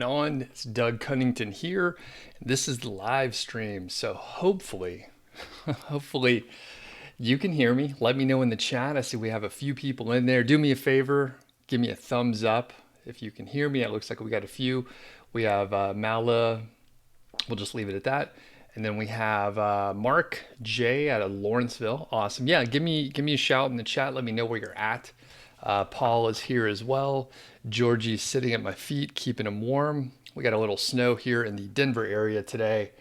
It's Doug Cunnington here. This is the live stream. So hopefully you can hear me. Let me know in the chat. I see we have a few people in there. Do me a favor, give me a thumbs up if you can hear me. It looks like we got a few. We have Mala. We'll just leave it at that. And then we have Mark J out of Lawrenceville. Awesome. Yeah, give me a shout in the chat. Let me know where you're at. Paul is here as well. Georgie's sitting at my feet, keeping him warm. We got a little snow here in the Denver area today.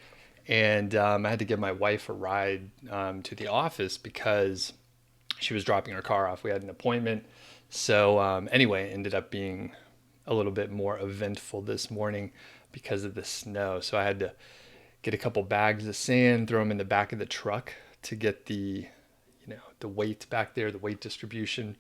And I had to give my wife a ride to the office because she was dropping her car off. We had an appointment. So anyway, it ended up being a little bit more eventful this morning because of the snow. So I had to get a couple bags of sand, throw them in the back of the truck to get the weight back there, the weight distribution.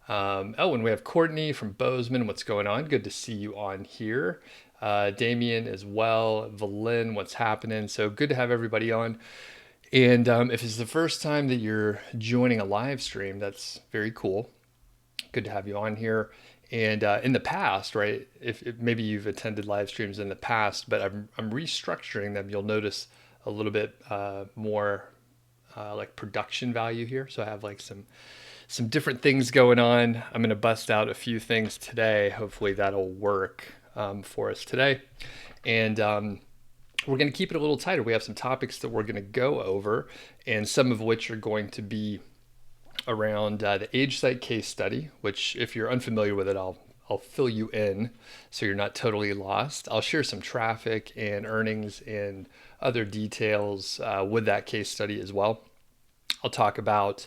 And we have Courtney from Bozeman. What's going on? Good to see you on here. Damien as well. Valin, what's happening? So good to have everybody on. And if it's the first time that you're joining a live stream, that's very cool. Good to have you on here. And in the past, right, if maybe you've attended live streams in the past, but I'm restructuring them. You'll notice a little bit more like production value here. So I have like some different things going on. I'm going to bust out a few things today. Hopefully that'll work for us today. And we're going to keep it a little tighter. We have some topics that we're going to go over, and some of which are going to be around the age site case study, which if you're unfamiliar with it, I'll fill you in so you're not totally lost. I'll share some traffic and earnings and other details with that case study as well. I'll talk about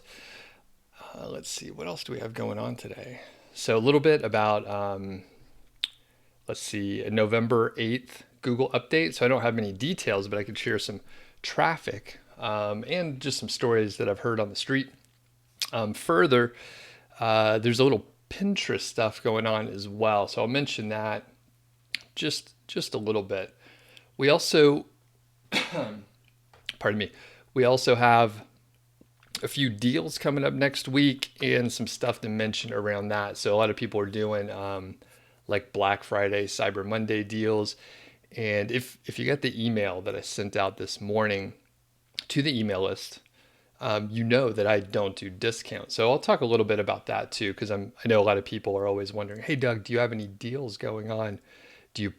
let's see, what else do we have going on today? So a little bit about, let's see, a November 8th Google update. So I don't have many details, but I could share some traffic and just some stories that I've heard on the street. Further, there's a little Pinterest stuff going on as well. So I'll mention that just a little bit. We also, pardon me, we also have a few deals coming up next week and some stuff to mention around that. So a lot of people are doing like Black Friday, Cyber Monday deals. And if you got the email that I sent out this morning to the email list, you know that I don't do discounts. So I'll talk a little bit about that too, because I know a lot of people are always wondering, hey Doug, do you have any deals going on? Do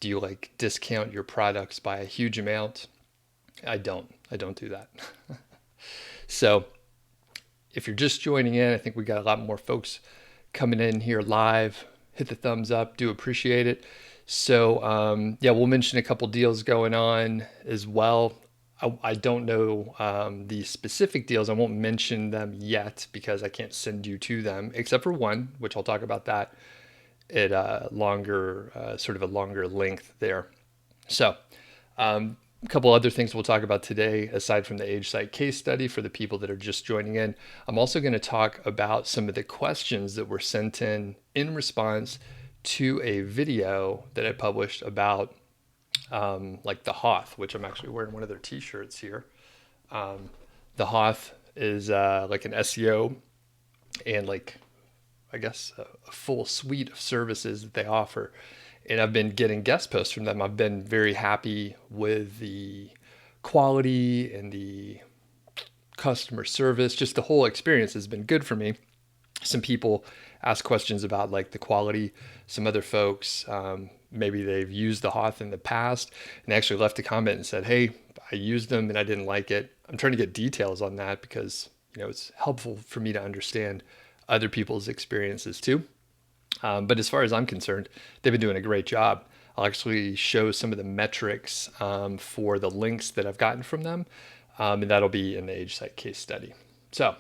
you like discount your products by a huge amount? I don't do that. So if you're just joining in, I think we got a lot more folks coming in here live. Hit the thumbs up, do appreciate it. So yeah, we'll mention a couple deals going on as well. I don't know the specific deals. I won't mention them yet because I can't send you to them, except for one, which I'll talk about that at sort of a longer length there. So a couple other things we'll talk about today, aside from the age site case study for the people that are just joining in. I'm also going to talk about some of the questions that were sent in response to a video that I published about like the Hoth, which I'm actually wearing one of their t-shirts here. The Hoth is like an SEO and like, I guess, a full suite of services that they offer. And I've been getting guest posts from them. I've been very happy with the quality and the customer service. Just the whole experience has been good for me. Some people ask questions about like the quality. Some other folks, maybe they've used the Hoth in the past and they actually left a comment and said, hey, I used them and I didn't like it. I'm trying to get details on that because, it's helpful for me to understand other people's experiences too. But as far as I'm concerned, they've been doing a great job. I'll actually show some of the metrics for the links that I've gotten from them, and that'll be in the age site case study. So,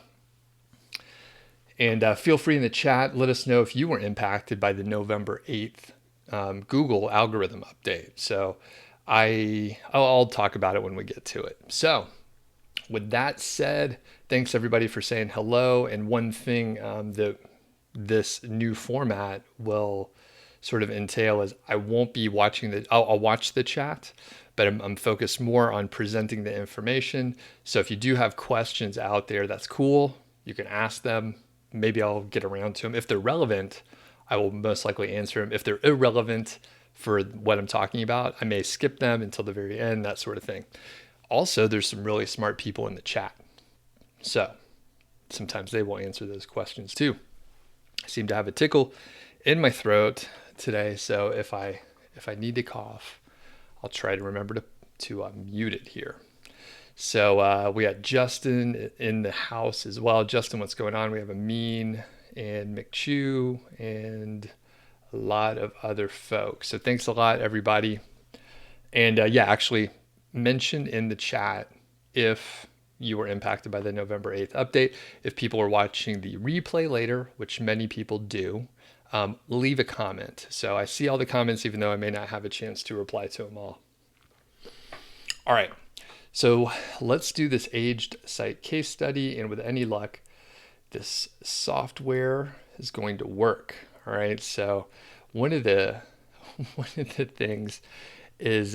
and feel free in the chat, let us know if you were impacted by the November 8th Google algorithm update. So I'll talk about it when we get to it. So with that said, thanks everybody for saying hello. And one thing that this new format will sort of entail is I won't be watching I'll watch the chat, but I'm focused more on presenting the information. So if you do have questions out there, that's cool. You can ask them. Maybe I'll get around to them. If they're relevant, I will most likely answer them. If they're irrelevant, for what I'm talking about. I may skip them until the very end, that sort of thing. Also, there's some really smart people in the chat. So sometimes they will answer those questions too. I seem to have a tickle in my throat today, so if I need to cough, I'll try to remember to mute it here. So we got Justin in the house as well. Justin, what's going on? We have Amin and McChew and a lot of other folks. So thanks a lot, everybody. And yeah, actually mention in the chat if you were impacted by the November 8th update. If people are watching the replay later, which many people do, leave a comment. So I see all the comments, even though I may not have a chance to reply to them all. All right, so let's do this aged site case study. And with any luck, this software is going to work. All right, so one of the things is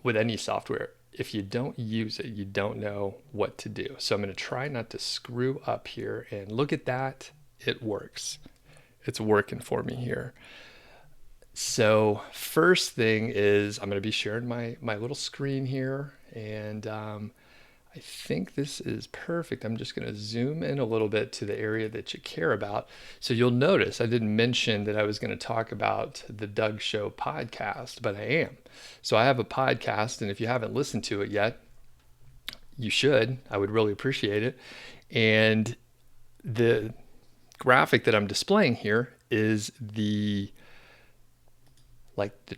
with any software, if you don't use it, you don't know what to do. So I'm going to try not to screw up here, and look at that. It works. It's working for me here. So first thing is I'm going to be sharing my little screen here, and I think this is perfect. I'm just going to zoom in a little bit to the area that you care about. So you'll notice I didn't mention that I was going to talk about the Doug Show podcast, but I am. So I have a podcast, and if you haven't listened to it yet, you should. I would really appreciate it. And the graphic that I'm displaying here is the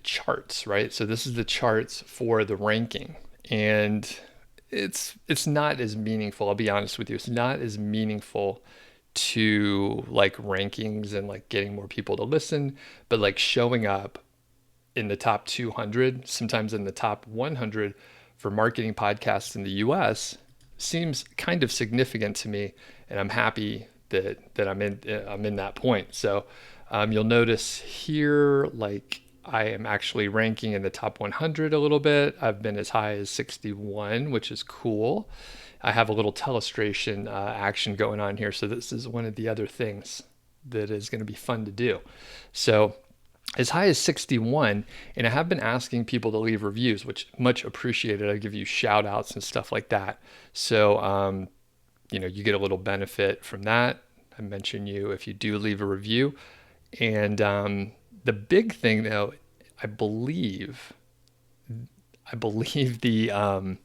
charts, right? So this is the charts for the ranking, and it's not as meaningful. I'll be honest with you. It's not as meaningful to like rankings and like getting more people to listen, but like showing up in the top 200, sometimes in the top 100 for marketing podcasts in the US seems kind of significant to me, and I'm happy that I'm in that point. So you'll notice here, like, I am actually ranking in the top 100 a little bit. I've been as high as 61, which is cool. I have a little telestration action going on here. So this is one of the other things that is going to be fun to do. So as high as 61, and I have been asking people to leave reviews, which much appreciated. I give you shout outs and stuff like that. So, you get a little benefit from that. I mention you if you do leave a review. And the big thing, though, I believe the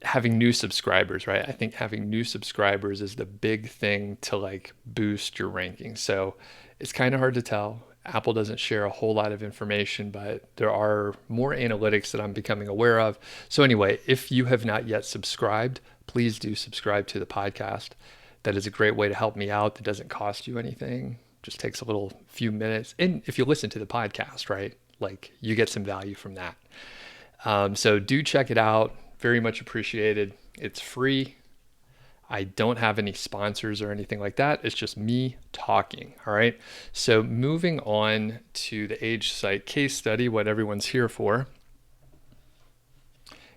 having new subscribers, right? I think having new subscribers is the big thing to like boost your ranking. So it's kind of hard to tell. Apple doesn't share a whole lot of information, but there are more analytics that I'm becoming aware of. So anyway, if you have not yet subscribed, please do subscribe to the podcast. That is a great way to help me out. That doesn't cost you anything. Just takes a little few minutes. And if you listen to the podcast, right, like you get some value from that. So do check it out. Very much appreciated. It's free. I don't have any sponsors or anything like that. It's just me talking. All right. So moving on to the Age Site case study, what everyone's here for.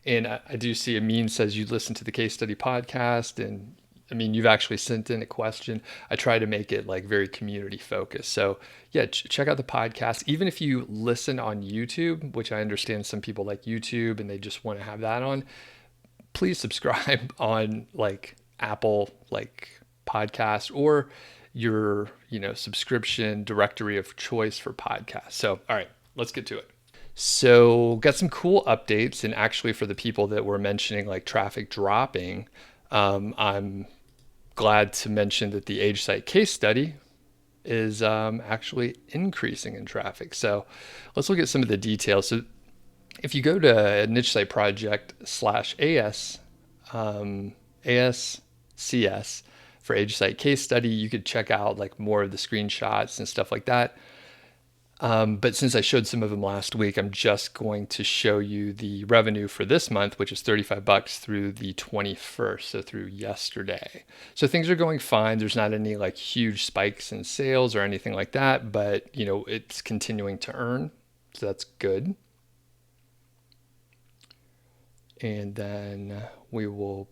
And I do see Amin says you listen to the case study podcast, and I mean, you've actually sent in a question. I try to make it like very community focused. So yeah, check out the podcast. Even if you listen on YouTube, which I understand some people like YouTube and they just want to have that on, please subscribe on like Apple, like podcast, or your, subscription directory of choice for podcasts. So, all right, let's get to it. So got some cool updates. And actually for the people that were mentioning like traffic dropping, I'm glad to mention that the Age Site case study is actually increasing in traffic. So let's look at some of the details. So if you go to Niche Site Project /AS, ASCS for Age Site case study, you could check out like more of the screenshots and stuff like that. But since I showed some of them last week, I'm just going to show you the revenue for this month, which is $35 through the 21st, so through yesterday. So things are going fine. There's not any like huge spikes in sales or anything like that, but it's continuing to earn, so that's good. And then we will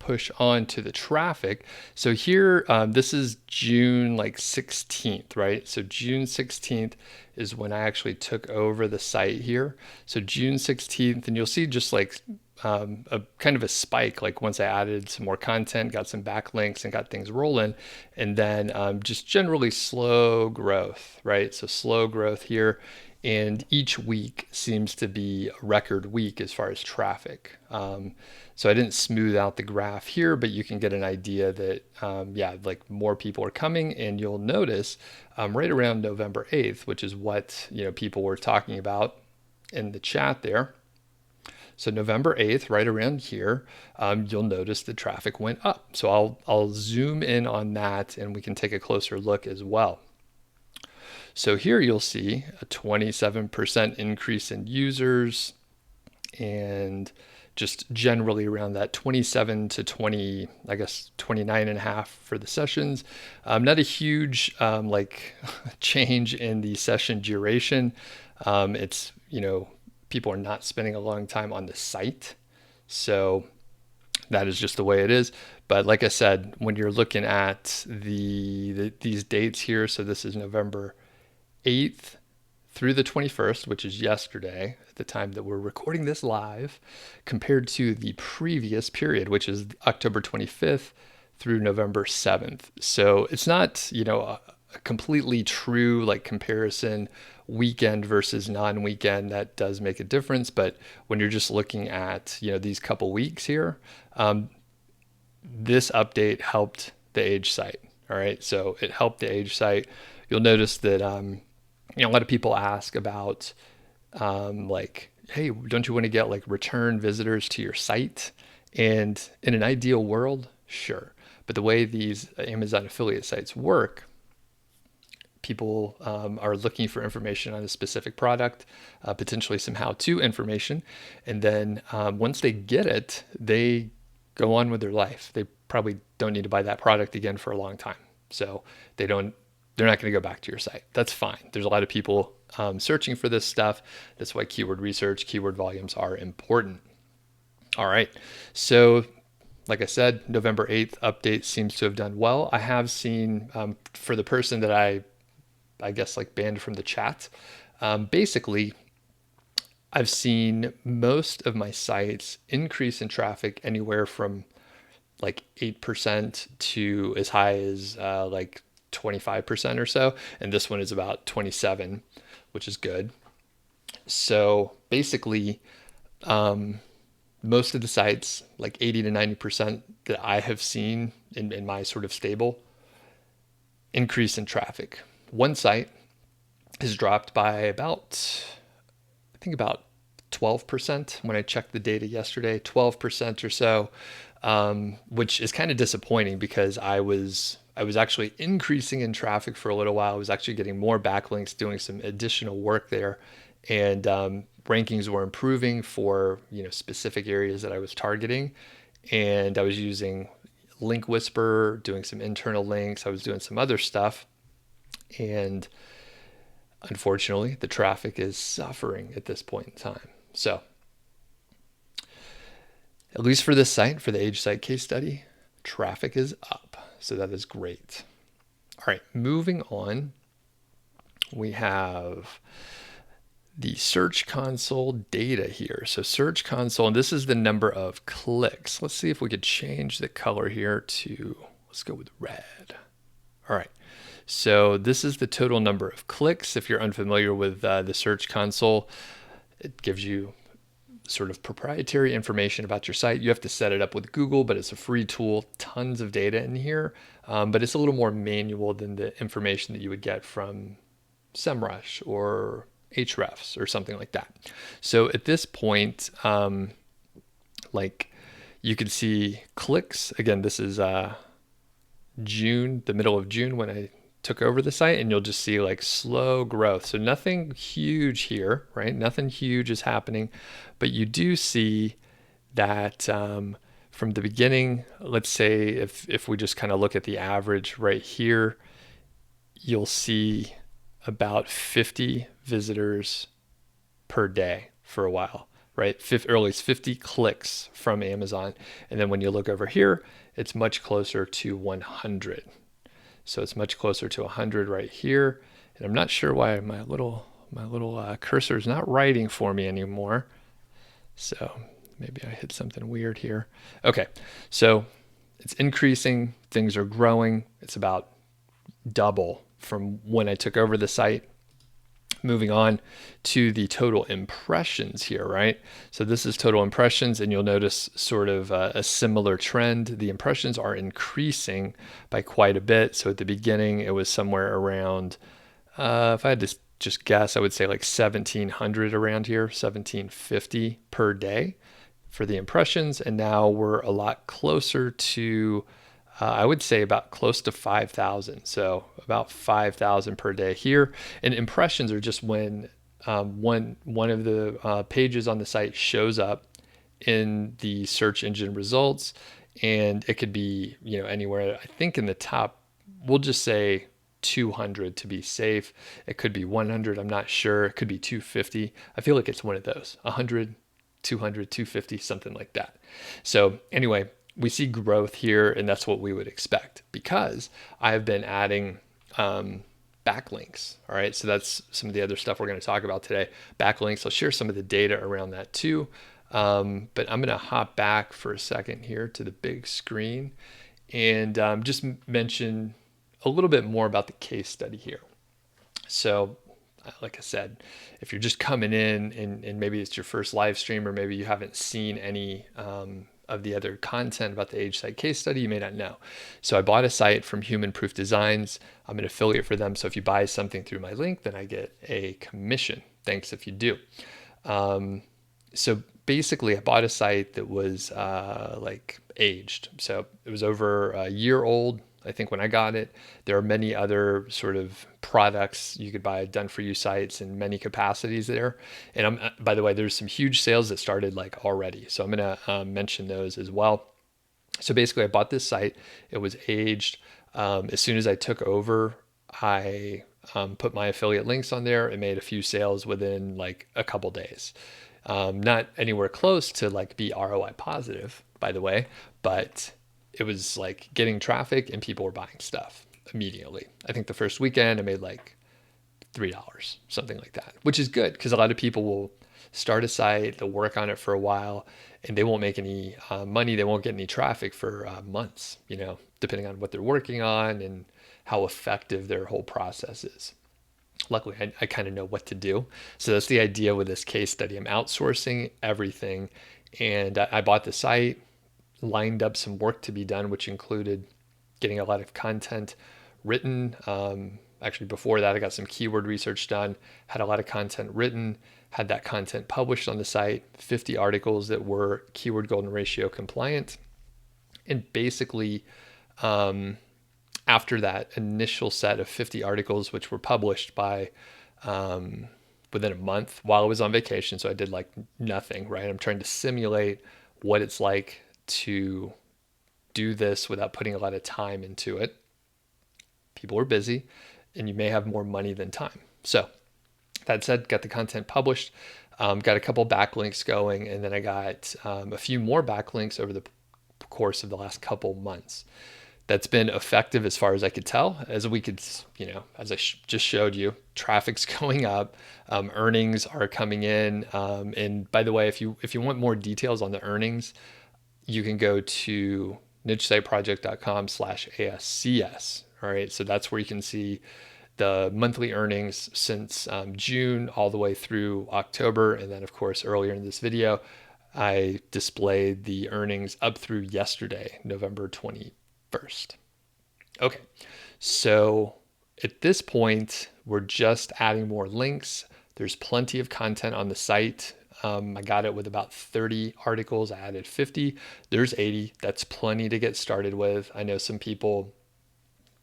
push on to the traffic. So here, this is June like 16th, right? So June 16th is when I actually took over the site here. So June 16th, and you'll see just like a kind of a spike, like once I added some more content, got some backlinks and got things rolling, and then just generally slow growth, right? So slow growth here. And each week seems to be a record week as far as traffic. So I didn't smooth out the graph here, but you can get an idea that, yeah, like more people are coming, and you'll notice right around November 8th, which is what, people were talking about in the chat there. So November 8th, right around here, you'll notice the traffic went up. So I'll zoom in on that, and we can take a closer look as well. So here you'll see a 27% increase in users, and just generally around that 27 to 20, I guess 29 and a half for the sessions. Not a huge like change in the session duration. It's, people are not spending a long time on the site. So that is just the way it is. But like I said, when you're looking at these dates here, so this is November 8th through the 21st, which is yesterday at the time that we're recording this live, compared to the previous period, which is October 25th through November 7th. So it's not, a completely true like comparison, weekend versus non-weekend. That does make a difference. But when you're just looking at, these couple weeks here, this update helped the age site. All right. So it helped the age site. You'll notice that, a lot of people ask about, like, hey, don't you want to get like return visitors to your site? And in an ideal world, sure. But the way these Amazon affiliate sites work, people are looking for information on a specific product, potentially some how-to information. And then once they get it, they go on with their life. They probably don't need to buy that product again for a long time. So they're not going to go back to your site. That's fine. There's a lot of people searching for this stuff. That's why keyword research, keyword volumes are important. All right. So like I said, November 8th update seems to have done well. I have seen for the person that I guess like banned from the chat, basically I've seen most of my sites increase in traffic anywhere from like 8% to as high as like 25% or so. And this one is about 27, which is good. So basically, most of the sites, like 80 to 90% that I have seen in my sort of stable, increase in traffic. One site has dropped by about 12% when I checked the data yesterday, 12% or so, which is kind of disappointing because I was actually increasing in traffic for a little while. I was actually getting more backlinks, doing some additional work there, and rankings were improving for specific areas that I was targeting. And I was using Link Whisper, doing some internal links. I was doing some other stuff, and unfortunately, the traffic is suffering at this point in time. So, at least for this site, for the age site case study, traffic is up. So that is great. All right, moving on, we have the Search Console data here. So Search Console, and this is the number of clicks. Let's see if we could change the color here to, let's go with red. All right, so this is the total number of clicks. If you're unfamiliar with the Search Console, it gives you sort of proprietary information about your site. You have to set it up with Google, but it's a free tool, tons of data in here, but it's a little more manual than the information that you would get from SEMrush or Ahrefs or something like that. So at this point, like you can see clicks. Again, this is June, the middle of June when I took over the site, and you'll just see like slow growth. So nothing huge here, right? Nothing huge is happening, but you do see that from the beginning, let's say if we just kind of look at the average right here, you'll see about 50 visitors per day for a while. right? Or at least 50 clicks from Amazon. And then when you look over here, it's much closer to 100. So it's much closer to 100 right here. And I'm not sure why my little cursor is not writing for me anymore. So maybe I hit something weird here. Okay, so it's increasing. Things are growing. It's about double from when I took over the site. Moving on to the total impressions here, right? So this is total impressions, and you'll notice sort of a similar trend. The impressions are increasing by quite a bit. So at the beginning, it was somewhere around, if I had to just guess, I would say like 1,700 around here, 1,750 per day for the impressions. And now we're a lot closer to, I would say about close to 5,000. So about 5,000 per day here. And impressions are just when one of the pages on the site shows up in the search engine results, and it could be, you know, anywhere. I think in the top, we'll just say 200 to be safe. It could be 100. I'm not sure. It could be 250. I feel like it's one of those, 100, 200, 250, something like that. So anyway, we see growth here, and that's what we would expect because I have been adding backlinks. All right, so that's some of the other stuff we're going to talk about today. Backlinks. I'll share some of the data around that too. But I'm going to hop back for a second here to the big screen and just mention a little bit more about the case study here. So like I said, if you're just coming in and maybe it's your first live stream, or maybe you haven't seen any of the other content about the Age Site case study, you may not know. So I bought a site from Human Proof Designs. I'm an affiliate for them. So if you buy something through my link, then I get a commission. Thanks if you do. So basically I bought a site that was like aged. So it was over a year old, I think, when I got it. There are many other sort of products you could buy, done for you sites in many capacities there. And by the way, there's some huge sales that started like already. So I'm going to mention those as well. So basically I bought this site. It was aged. As soon as I took over, I put my affiliate links on there and made a few sales within like a couple days. Not anywhere close to like be ROI positive, by the way, but it was like getting traffic and people were buying stuff immediately. I think the first weekend I made like $3, something like that, which is good because a lot of people will start a site, they'll work on it for a while, and they won't make any money. They won't get any traffic for months, you know, depending on what they're working on and how effective their whole process is. Luckily, I kind of know what to do. So that's the idea with this case study. I'm outsourcing everything, and I bought the site, lined up some work to be done, which included getting a lot of content written. Actually, before that, I got some keyword research done, had a lot of content written, had that content published on the site, 50 articles that were keyword golden ratio compliant. And basically, after that initial set of 50 articles, which were published by within a month while I was on vacation, so I did like nothing, right? I'm trying to simulate what it's like to do this without putting a lot of time into it. People are busy and you may have more money than time. So that said, got the content published, got a couple backlinks going, and then I got a few more backlinks over the course of the last couple months. That's been effective as far as I could tell. As we could, you know, as I just showed you, traffic's going up, earnings are coming in. And by the way, if you want more details on the earnings, you can go to nichesiteproject.com/ASCS. All right. So that's where you can see the monthly earnings since June all the way through October. And then of course, earlier in this video, I displayed the earnings up through yesterday, November 21st. Okay. So at this point, we're just adding more links. There's plenty of content on the site. I got it with about 30 articles. I added 50. There's 80. That's plenty to get started with. I know some people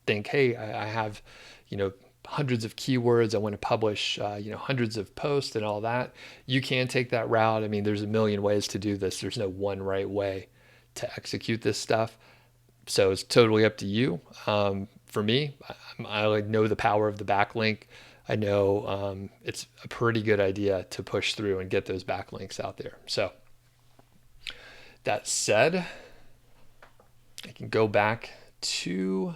think, hey, I have, you know, hundreds of keywords. I want to publish, you know, hundreds of posts and all that. You can take that route. I mean, there's a million ways to do this. There's no one right way to execute this stuff. So it's totally up to you. For me, I like know the power of the backlink. I know it's a pretty good idea to push through and get those backlinks out there. So that said, I can go back to,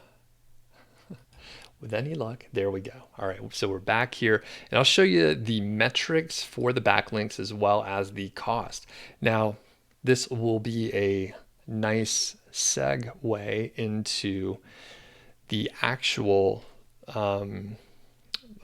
with any luck, there we go. All right, so we're back here, and I'll show you the metrics for the backlinks as well as the cost. Now, this will be a nice segue into the actual,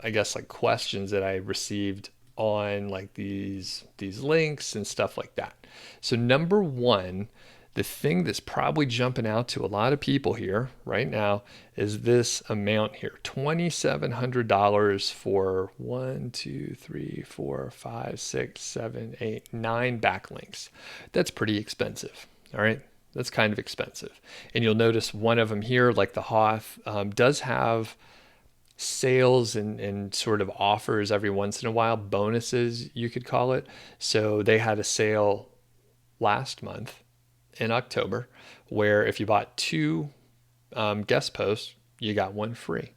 I guess, like questions that I received on like these links and stuff like that. So number one, the thing that's probably jumping out to a lot of people here right now is this amount here, $2,700 for 1, 2, 3, 4, 5, 6, 7, 8, 9 backlinks. That's pretty expensive. All right. That's kind of expensive. And you'll notice one of them here, like the Hoth, does have sales and sort of offers every once in a while, bonuses, you could call it. So they had a sale last month in October where if you bought 2 guest posts, you got 1 free.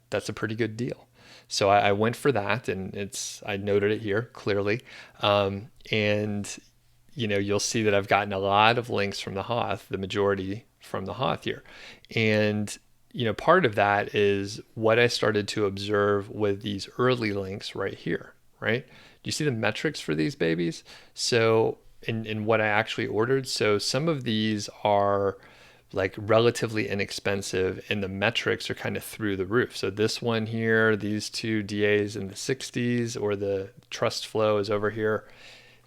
That's a pretty good deal. So I went for that, and I noted it here clearly. And you'll see that I've gotten a lot of links from the Hoth, the majority from the Hoth here. And part of that is what I started to observe with these early links right here, right? Do you see the metrics for these babies? So in what I actually ordered, so some of these are like relatively inexpensive and the metrics are kind of through the roof. So this one here, these 2 DAs in the 60s, or the trust flow is over here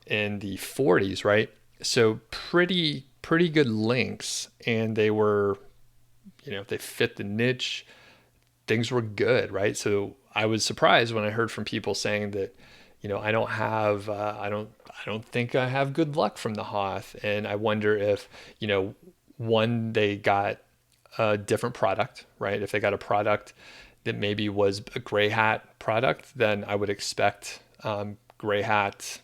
in the 40s, right? So pretty good links, and they were, they fit the niche. Things were good, right? So I was surprised when I heard from people saying that, I don't think I have good luck from the Hoth, and I wonder if, one, they got a different product, right? If they got a product that maybe was a gray hat product, then I would expect gray hat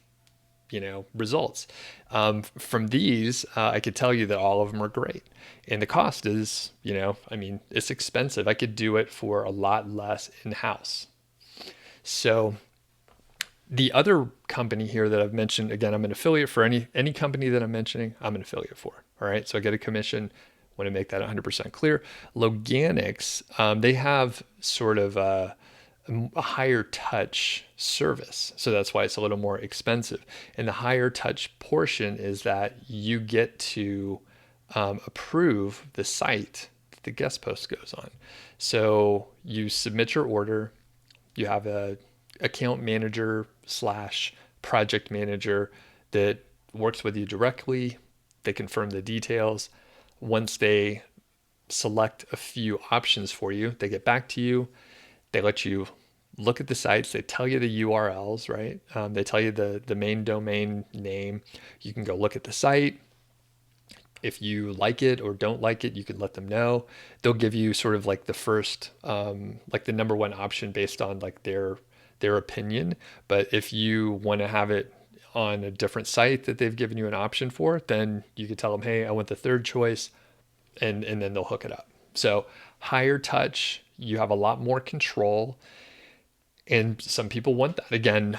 results. From these, I could tell you that all of them are great. And the cost is, it's expensive. I could do it for a lot less in-house. So the other company here that I've mentioned, again, I'm an affiliate for any company that I'm mentioning, I'm an affiliate for. All right. So I get a commission. Want to make that 100% clear. Loganix, they have sort of a higher touch service. So that's why it's a little more expensive. And the higher touch portion is that you get to approve the site that the guest post goes on. So you submit your order, you have a account manager / project manager that works with you directly. They confirm the details. Once they select a few options for you, they get back to you. They let you look at the sites. They tell you the URLs, right? They tell you the main domain name. You can go look at the site. If you like it or don't like it, you can let them know. They'll give you sort of like the first, like the number one option based on like their opinion. But if you want to have it on a different site that they've given you an option for, then you could tell them, hey, I want the third choice, and then they'll hook it up. So higher touch, you have a lot more control, and some people want that. Again,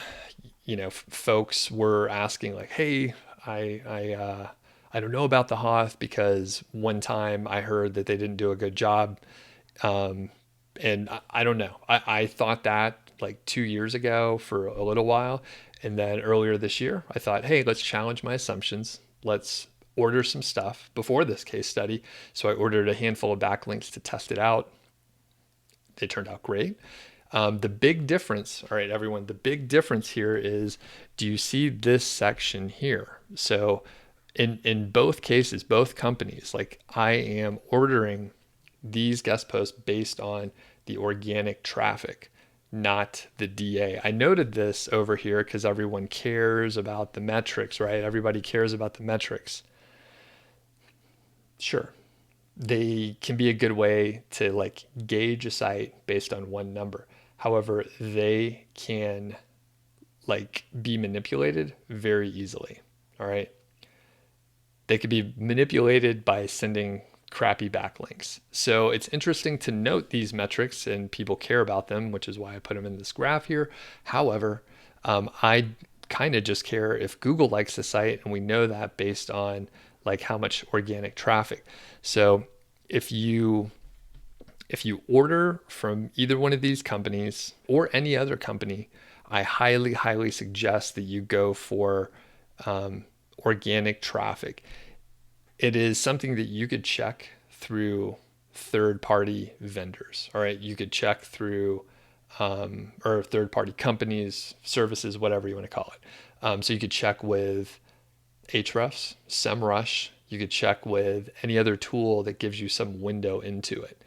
folks were asking like, hey, I don't know about the Hoth because one time I heard that they didn't do a good job. And I don't know. I thought that like 2 years ago for a little while. And then earlier this year, I thought, hey, let's challenge my assumptions. Let's order some stuff before this case study. So I ordered a handful of backlinks to test it out. They turned out great. The big difference, all right, everyone, the big difference here is, do you see this section here? So in both cases, both companies, like I am ordering these guest posts based on the organic traffic, not the DA. I noted this over here because everyone cares about the metrics, right? Everybody cares about the metrics. Sure, they can be a good way to like gauge a site based on one number. However, they can like be manipulated very easily. All right. They could be manipulated by sending crappy backlinks. So it's interesting to note these metrics, and people care about them, which is why I put them in this graph here. However, I kind of just care if Google likes the site, and we know that based on like how much organic traffic. So if you order from either one of these companies or any other company, I highly, highly suggest that you go for organic traffic. It is something that you could check through third-party vendors. All right, you could check through or third-party companies, services, whatever you want to call it. So you could check with Ahrefs, SEMrush. You could check with any other tool that gives you some window into it.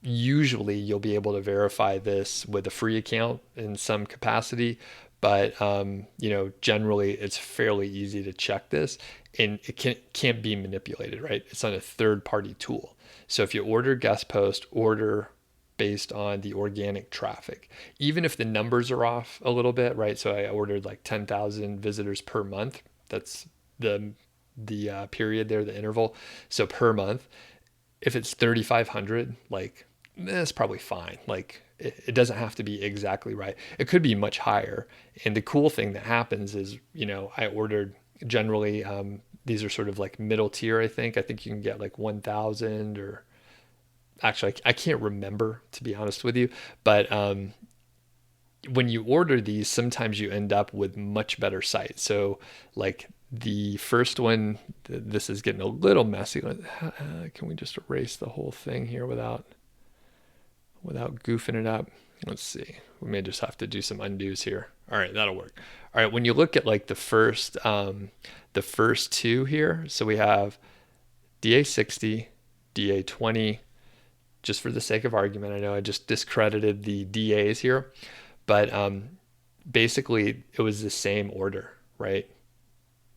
Usually you'll be able to verify this with a free account in some capacity, but generally it's fairly easy to check this, and it can't be manipulated, right? It's on a third-party tool. So if you order guest post, order based on the organic traffic, even if the numbers are off a little bit, right? So I ordered like 10,000 visitors per month. That's the period there, the interval. So per month, if it's 3,500, like that's probably fine. Like it doesn't have to be exactly right. It could be much higher. And the cool thing that happens is, I ordered generally, these are sort of like middle tier. I think you can get like 1,000, or actually I can't remember, to be honest with you. But when you order these, sometimes you end up with much better sites. So like the first one, this is getting a little messy. Can we just erase the whole thing here without goofing it up? Let's see. We may just have to do some undos here. All right, that'll work. All right, when you look at like the first two here, so we have DA60, DA20. Just for the sake of argument, I know I just discredited the DAs here, but basically it was the same order, right?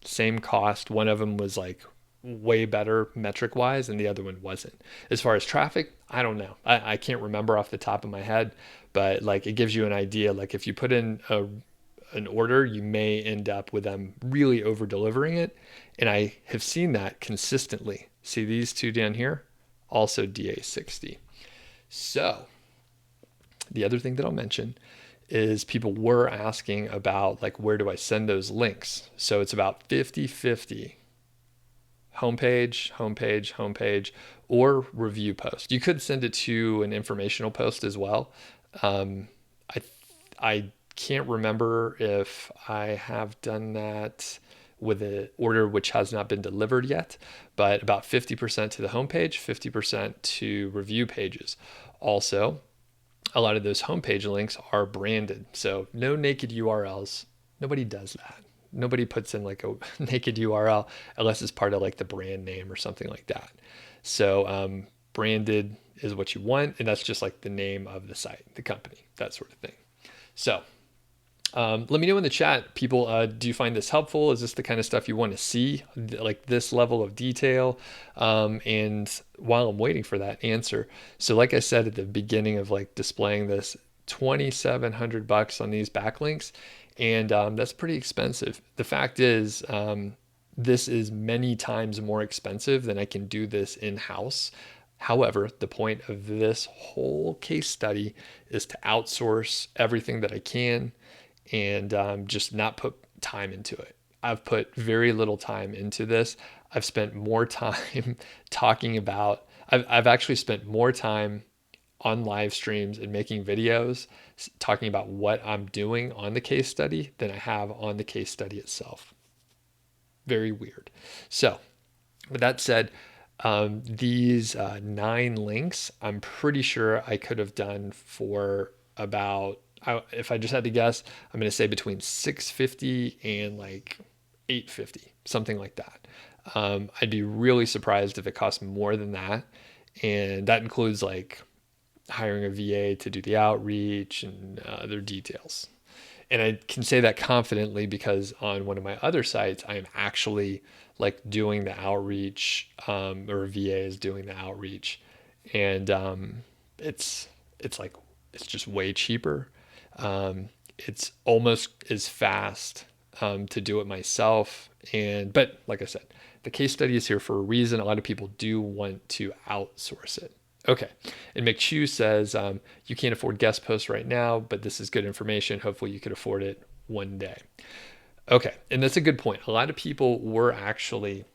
Same cost. One of them was like way better metric wise, and the other one wasn't. As far as traffic, I don't know. I can't remember off the top of my head, but like it gives you an idea. Like if you put in an order, you may end up with them really over delivering it. And I have seen that consistently. See these two down here? Also DA60. So the other thing that I'll mention is people were asking about like, where do I send those links? So it's about 50-50 homepage, or review post. You could send it to an informational post as well. I can't remember if I have done that with an order which has not been delivered yet, but about 50% to the homepage, 50% to review pages. Also, a lot of those homepage links are branded. So no naked URLs. Nobody does that. Nobody puts in like a naked URL unless it's part of like the brand name or something like that. So branded is what you want, and that's just like the name of the site, the company, that sort of thing. So let me know in the chat, people, do you find this helpful? Is this the kind of stuff you want to see, like this level of detail? And while I'm waiting for that answer, so like I said at the beginning of like displaying this, $2,700 on these backlinks, and that's pretty expensive. The fact is, this is many times more expensive than I can do this in-house. However, the point of this whole case study is to outsource everything that I can, and just not put time into it. I've put very little time into this. I've spent more time talking about, I've actually spent more time on live streams and making videos talking about what I'm doing on the case study than I have on the case study itself. Very weird. So with that said, these 9 links, I'm pretty sure I could have done for about, if I just had to guess, I'm going to say between $650 and like $850, something like that. I'd be really surprised if it cost more than that. And that includes like hiring a VA to do the outreach and other details. And I can say that confidently because on one of my other sites, I am actually like doing the outreach, or a VA is doing the outreach. And it's just way cheaper. It's almost as fast to do it myself. But like I said, The case study is here for a reason. A lot of people do want to outsource it. Okay. And McChew says, you can't afford guest posts right now, but this is good information. Hopefully you could afford it one day. Okay. And that's a good point. A lot of people were actually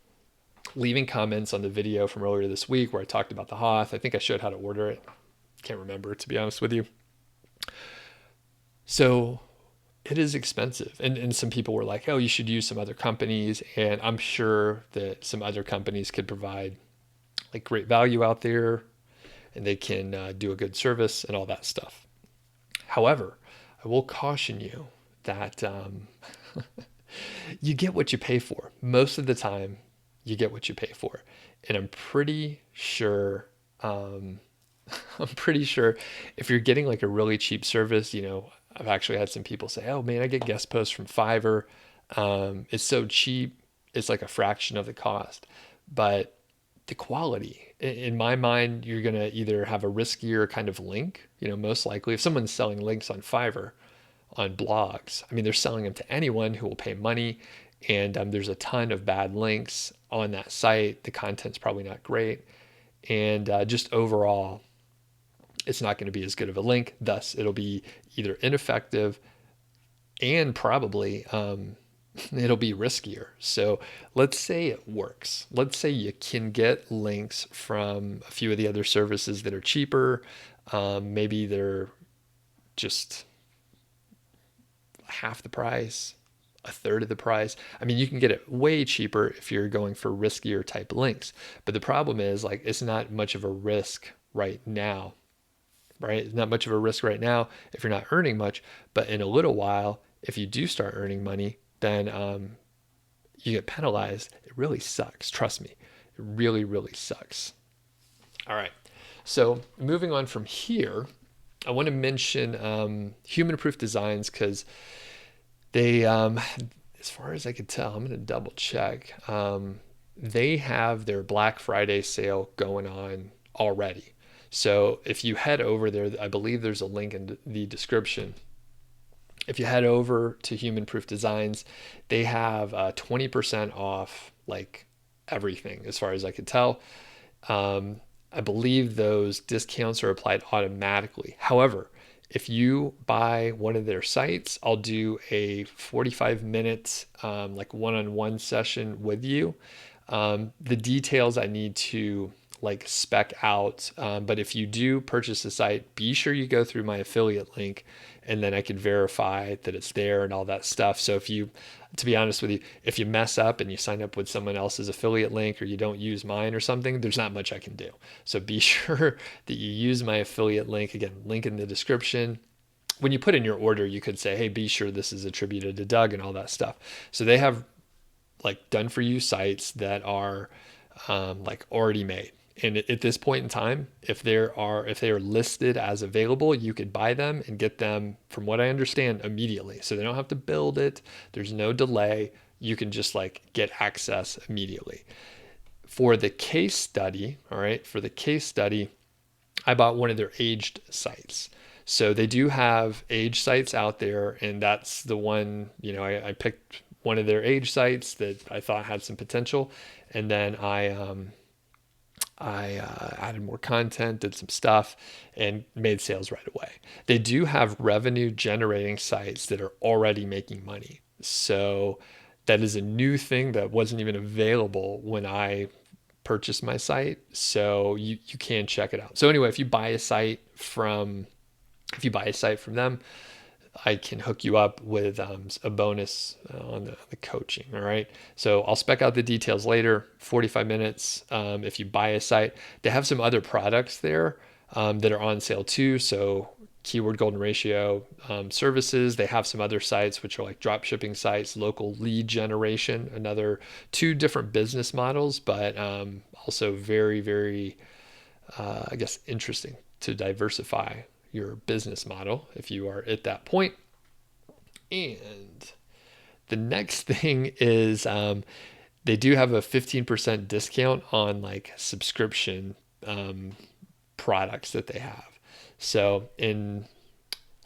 leaving comments on the video from earlier this week where I talked about the Hoth. I think I showed how to order it. Can't remember, to be honest with you. So it is expensive. And some people were like, oh, you should use some other companies. And I'm sure that some other companies could provide like great value out there, and they can do a good service and all that stuff. However, I will caution you that you get what you pay for. Most of the time, you get what you pay for. And I'm pretty sure if you're getting like a really cheap service, I've actually had some people say, oh man, I get guest posts from Fiverr. It's so cheap. It's like a fraction of the cost. But the quality, in my mind, you're going to either have a riskier kind of link, most likely if someone's selling links on Fiverr, on blogs, I mean, they're selling them to anyone who will pay money. And there's a ton of bad links on that site. The content's probably not great. And just overall, it's not going to be as good of a link. Thus, it'll be either ineffective and probably it'll be riskier. So let's say it works. Let's say you can get links from a few of the other services that are cheaper. Maybe they're just half the price, a third of the price. I mean, you can get it way cheaper if you're going for riskier type links. But the problem is, like, it's not much of a risk right now, right? It's not much of a risk right now if you're not earning much. But in a little while, if you do start earning money, then you get penalized. It really sucks. Trust me. It really, really sucks. All right. So moving on from here, I want to mention Human Proof Designs because they, as far as I could tell, I'm going to double check. They have their Black Friday sale going on already. So if you head over there, I believe there's a link in the description. If you head over to Human Proof Designs, they have 20% off like everything, as far as I could tell. I believe those discounts are applied automatically. However, if you buy one of their sites, I'll do a 45-minute like one-on-one session with you. The details I need to like spec out. But if you do purchase the site, be sure you go through my affiliate link, and then I can verify that it's there and all that stuff. So to be honest with you, if you mess up and you sign up with someone else's affiliate link or you don't use mine or something, there's not much I can do. So be sure that you use my affiliate link. Again, link in the description. When you put in your order, you could say, hey, be sure this is attributed to Doug and all that stuff. So they have like done for you sites that are like already made. And at this point in time, if they are listed as available, you could buy them and get them, from what I understand, immediately. So they don't have to build it. There's no delay. You can just like get access immediately. For the case study, I bought one of their aged sites. So they do have age sites out there, and that's the one, I picked one of their age sites that I thought had some potential, and then I added more content, did some stuff, and made sales right away. They do have revenue generating sites that are already making money. So that is a new thing that wasn't even available when I purchased my site. So you can check it out. So anyway, if you buy a site from them, I can hook you up with a bonus on the coaching. All right. So I'll spec out the details later, 45 minutes. If you buy a site, they have some other products there that are on sale too. So keyword golden ratio services. They have some other sites, which are like drop shipping sites, local lead generation, another 2 different business models, but also very, very, I guess, interesting to diversify your business model if you are at that point. And the next thing is they do have a 15% discount on like subscription products that they have. So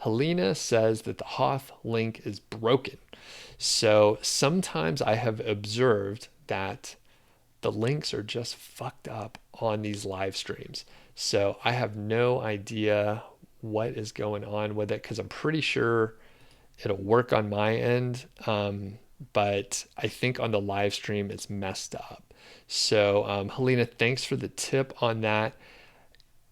Helena says that the Hoth link is broken. So sometimes I have observed that the links are just fucked up on these live streams. So I have no idea what is going on with it, because I'm pretty sure it'll work on my end. But I think on the live stream it's messed up. So Helena, thanks for the tip on that.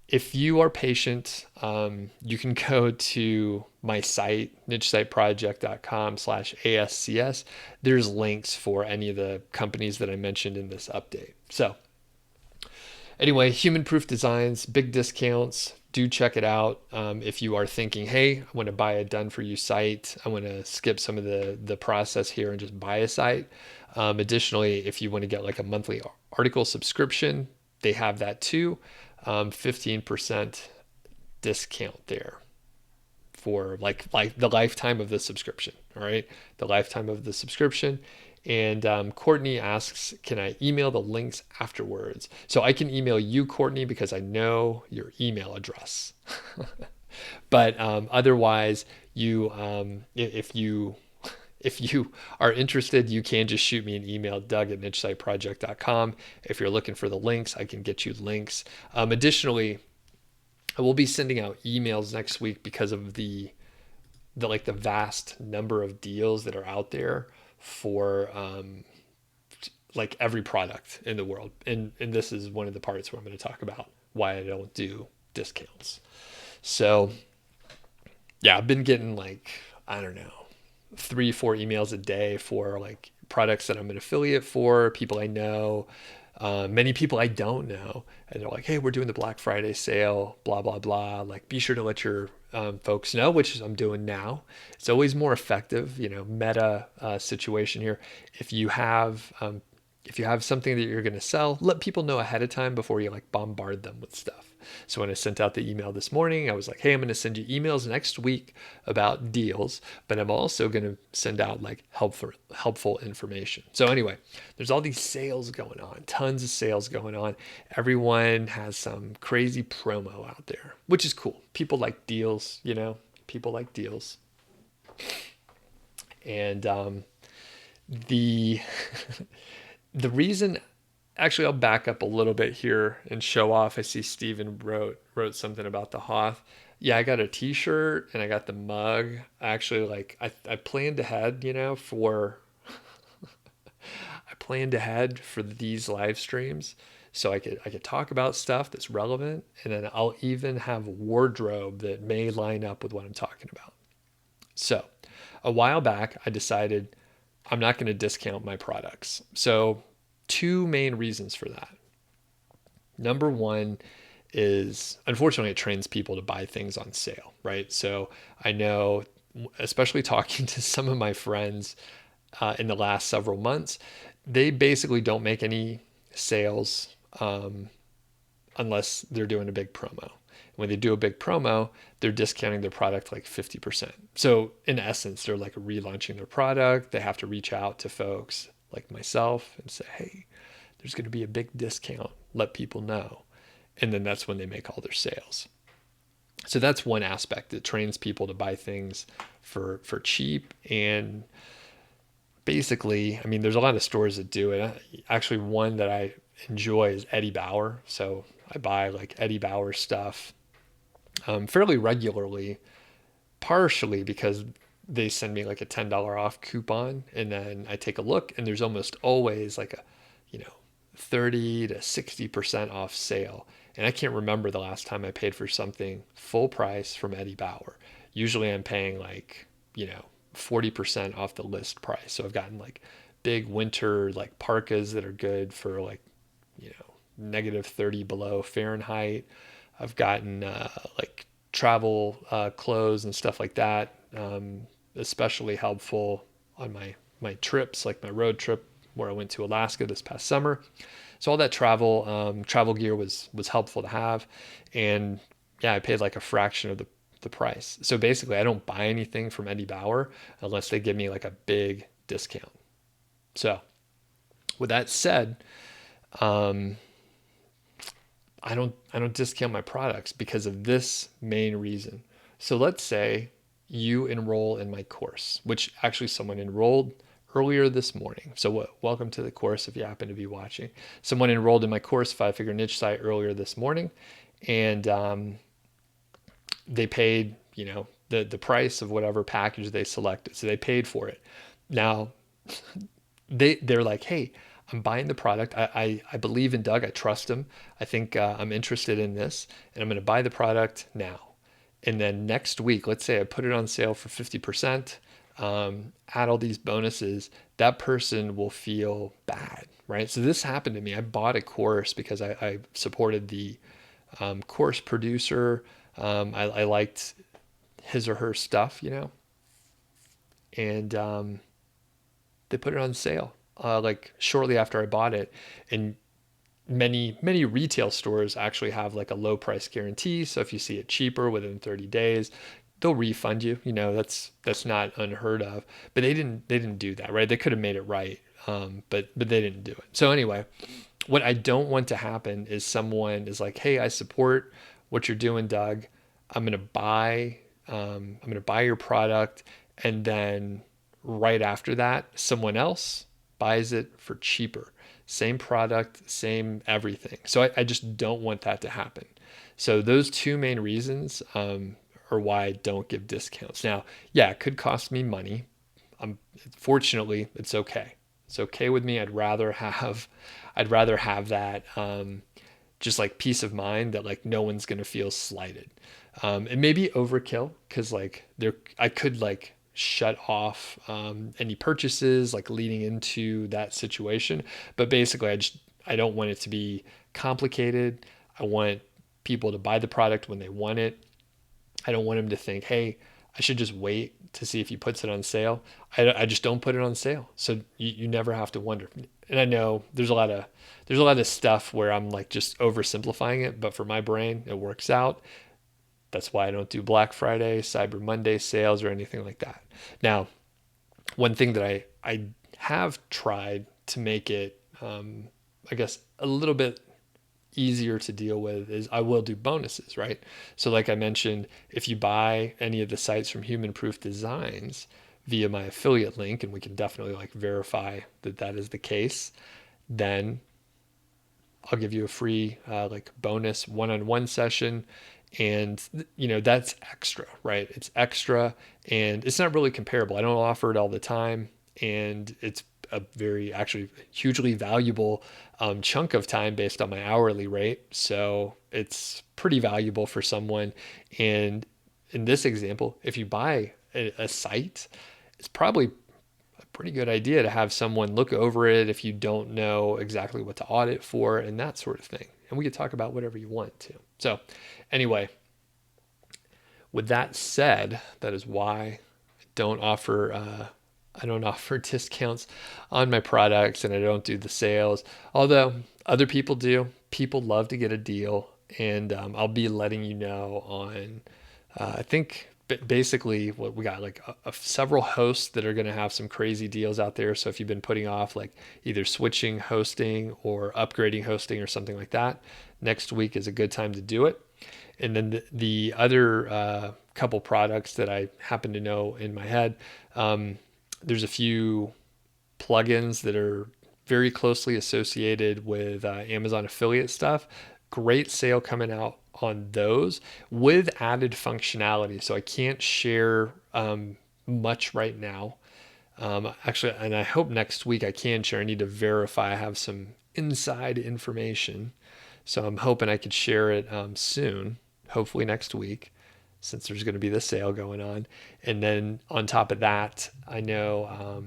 If you are patient, you can go to my site, nichesiteproject.com/ASCS. There's links for any of the companies that I mentioned in this update. So anyway, human proof designs, big discounts. Do check it out. If you are thinking, hey, I want to buy a done for you site, I want to skip some of the process here and just buy a site. Additionally, if you want to get like a monthly article subscription, they have that too. 15% discount there for like the lifetime of the subscription. All right, the lifetime of the subscription. And Courtney asks, can I email the links afterwards? So I can email you, Courtney, because I know your email address. But otherwise, if you are interested, you can just shoot me an email, doug@nichesiteproject.com. If you're looking for the links, I can get you links. Additionally, I will be sending out emails next week because of the vast number of deals that are out there for like every product in the world. And this is one of the parts where I'm going to talk about why I don't do discounts. So yeah, I've been getting like, I don't know, 3-4 emails a day for like products that I'm an affiliate for, people I know, many people I don't know. And they're like, hey, we're doing the Black Friday sale, blah, blah, blah. Like, be sure to let your folks know, which I'm doing now. It's always more effective, meta situation here. If you have something that you're going to sell, let people know ahead of time before you like bombard them with stuff. So when I sent out the email this morning, I was like, hey, I'm going to send you emails next week about deals, but I'm also going to send out like helpful information. So anyway, there's all these sales going on, tons of sales going on. Everyone has some crazy promo out there, which is cool. People like deals, people like deals. And the the reason, actually, I'll back up a little bit here and show off. I see Steven wrote something about the Hoth. Yeah, I got a t-shirt and I got the mug. Actually, like I planned ahead, for I planned ahead for these live streams so I could talk about stuff that's relevant, and then I'll even have wardrobe that may line up with what I'm talking about. So, a while back, I decided I'm not going to discount my products. So 2 main reasons for that. Number one is, unfortunately, it trains people to buy things on sale, right? So I know, especially talking to some of my friends in the last several months, they basically don't make any sales unless they're doing a big promo. When they do a big promo, they're discounting their product like 50%. So in essence, they're like relaunching their product. They have to reach out to folks like myself and say, hey, there's going to be a big discount. Let people know. And then that's when they make all their sales. So that's one aspect. It trains people to buy things for cheap. And basically, I mean, there's a lot of stores that do it. Actually, one that I enjoy is Eddie Bauer. So I buy like Eddie Bauer stuff fairly regularly, partially because they send me like a $10 off coupon, and then I take a look, and there's almost always like a 30 to 60% off sale. And I can't remember the last time I paid for something full price from Eddie Bauer. Usually I'm paying like 40% off the list price. So I've gotten like big winter like parkas that are good for like negative 30 below Fahrenheit. I've gotten like travel clothes and stuff like that, especially helpful on my trips, like my road trip where I went to Alaska this past summer. So all that travel gear was helpful to have. And yeah, I paid like a fraction of the price. So basically, I don't buy anything from Eddie Bauer unless they give me like a big discount. So with that said, I don't discount my products because of this main reason. So let's say you enroll in my course, which actually someone enrolled earlier this morning. So welcome to the course if you happen to be watching. Someone enrolled in my course, 5-Figure Niche Site, earlier this morning, and they paid, the price of whatever package they selected. So they paid for it. Now, they're like, hey, I'm buying the product. I believe in Doug. I trust him. I think I'm interested in this, and I'm going to buy the product now. And then next week, let's say I put it on sale for 50%, add all these bonuses, that person will feel bad, right? So this happened to me. I bought a course because I supported the course producer. I liked his or her stuff, and they put it on sale like shortly after I bought it. And many retail stores actually have like a low price guarantee. So if you see it cheaper within 30 days, they'll refund you. That's not unheard of. But they didn't do that, right? They could have made it right, but they didn't do it. So anyway, what I don't want to happen is someone is like, hey, I support what you're doing, Doug. I'm gonna buy your product, and then right after that, someone else buys it for cheaper. Same product, same everything. So I just don't want that to happen. So those two main reasons are why I don't give discounts. Now, yeah, it could cost me money. Fortunately, it's okay. It's okay with me. I'd rather have that just like peace of mind that like no one's gonna feel slighted. It may be overkill because like I could like shut off any purchases like leading into that situation. But basically, I don't want it to be complicated. I want people to buy the product when they want it. I don't want them to think, hey, I should just wait to see if he puts it on sale. I just don't put it on sale, so you never have to wonder. And I know there's a lot of stuff where I'm like just oversimplifying it, but for my brain, it works out. That's why I don't do Black Friday, Cyber Monday sales, or anything like that. Now, one thing that I have tried to make it, I guess, a little bit easier to deal with is I will do bonuses, right? So like I mentioned, if you buy any of the sites from Human Proof Designs via my affiliate link, and we can definitely like verify that that is the case, then I'll give you a free like bonus one-on-one session. And that's extra, right? It's extra, and it's not really comparable. I don't offer it all the time, and it's a very actually hugely valuable chunk of time based on my hourly rate. So it's pretty valuable for someone. And in this example, if you buy a site, it's probably a pretty good idea to have someone look over it if you don't know exactly what to audit for and that sort of thing. And we could talk about whatever you want to. So anyway, with that said, that is why I don't offer discounts on my products, and I don't do the sales. Although other people do. People love to get a deal, and I'll be letting you know on. I think basically what we got like several hosts that are going to have some crazy deals out there. So if you've been putting off like either switching hosting or upgrading hosting or something like that, next week is a good time to do it. And then the other couple products that I happen to know in my head, there's a few plugins that are very closely associated with Amazon affiliate stuff. Great sale coming out on those with added functionality. So I can't share much right now. Actually, and I hope next week I can share. I need to verify I have some inside information. So I'm hoping I could share it soon, hopefully next week, since there's going to be the sale going on. And then on top of that, I know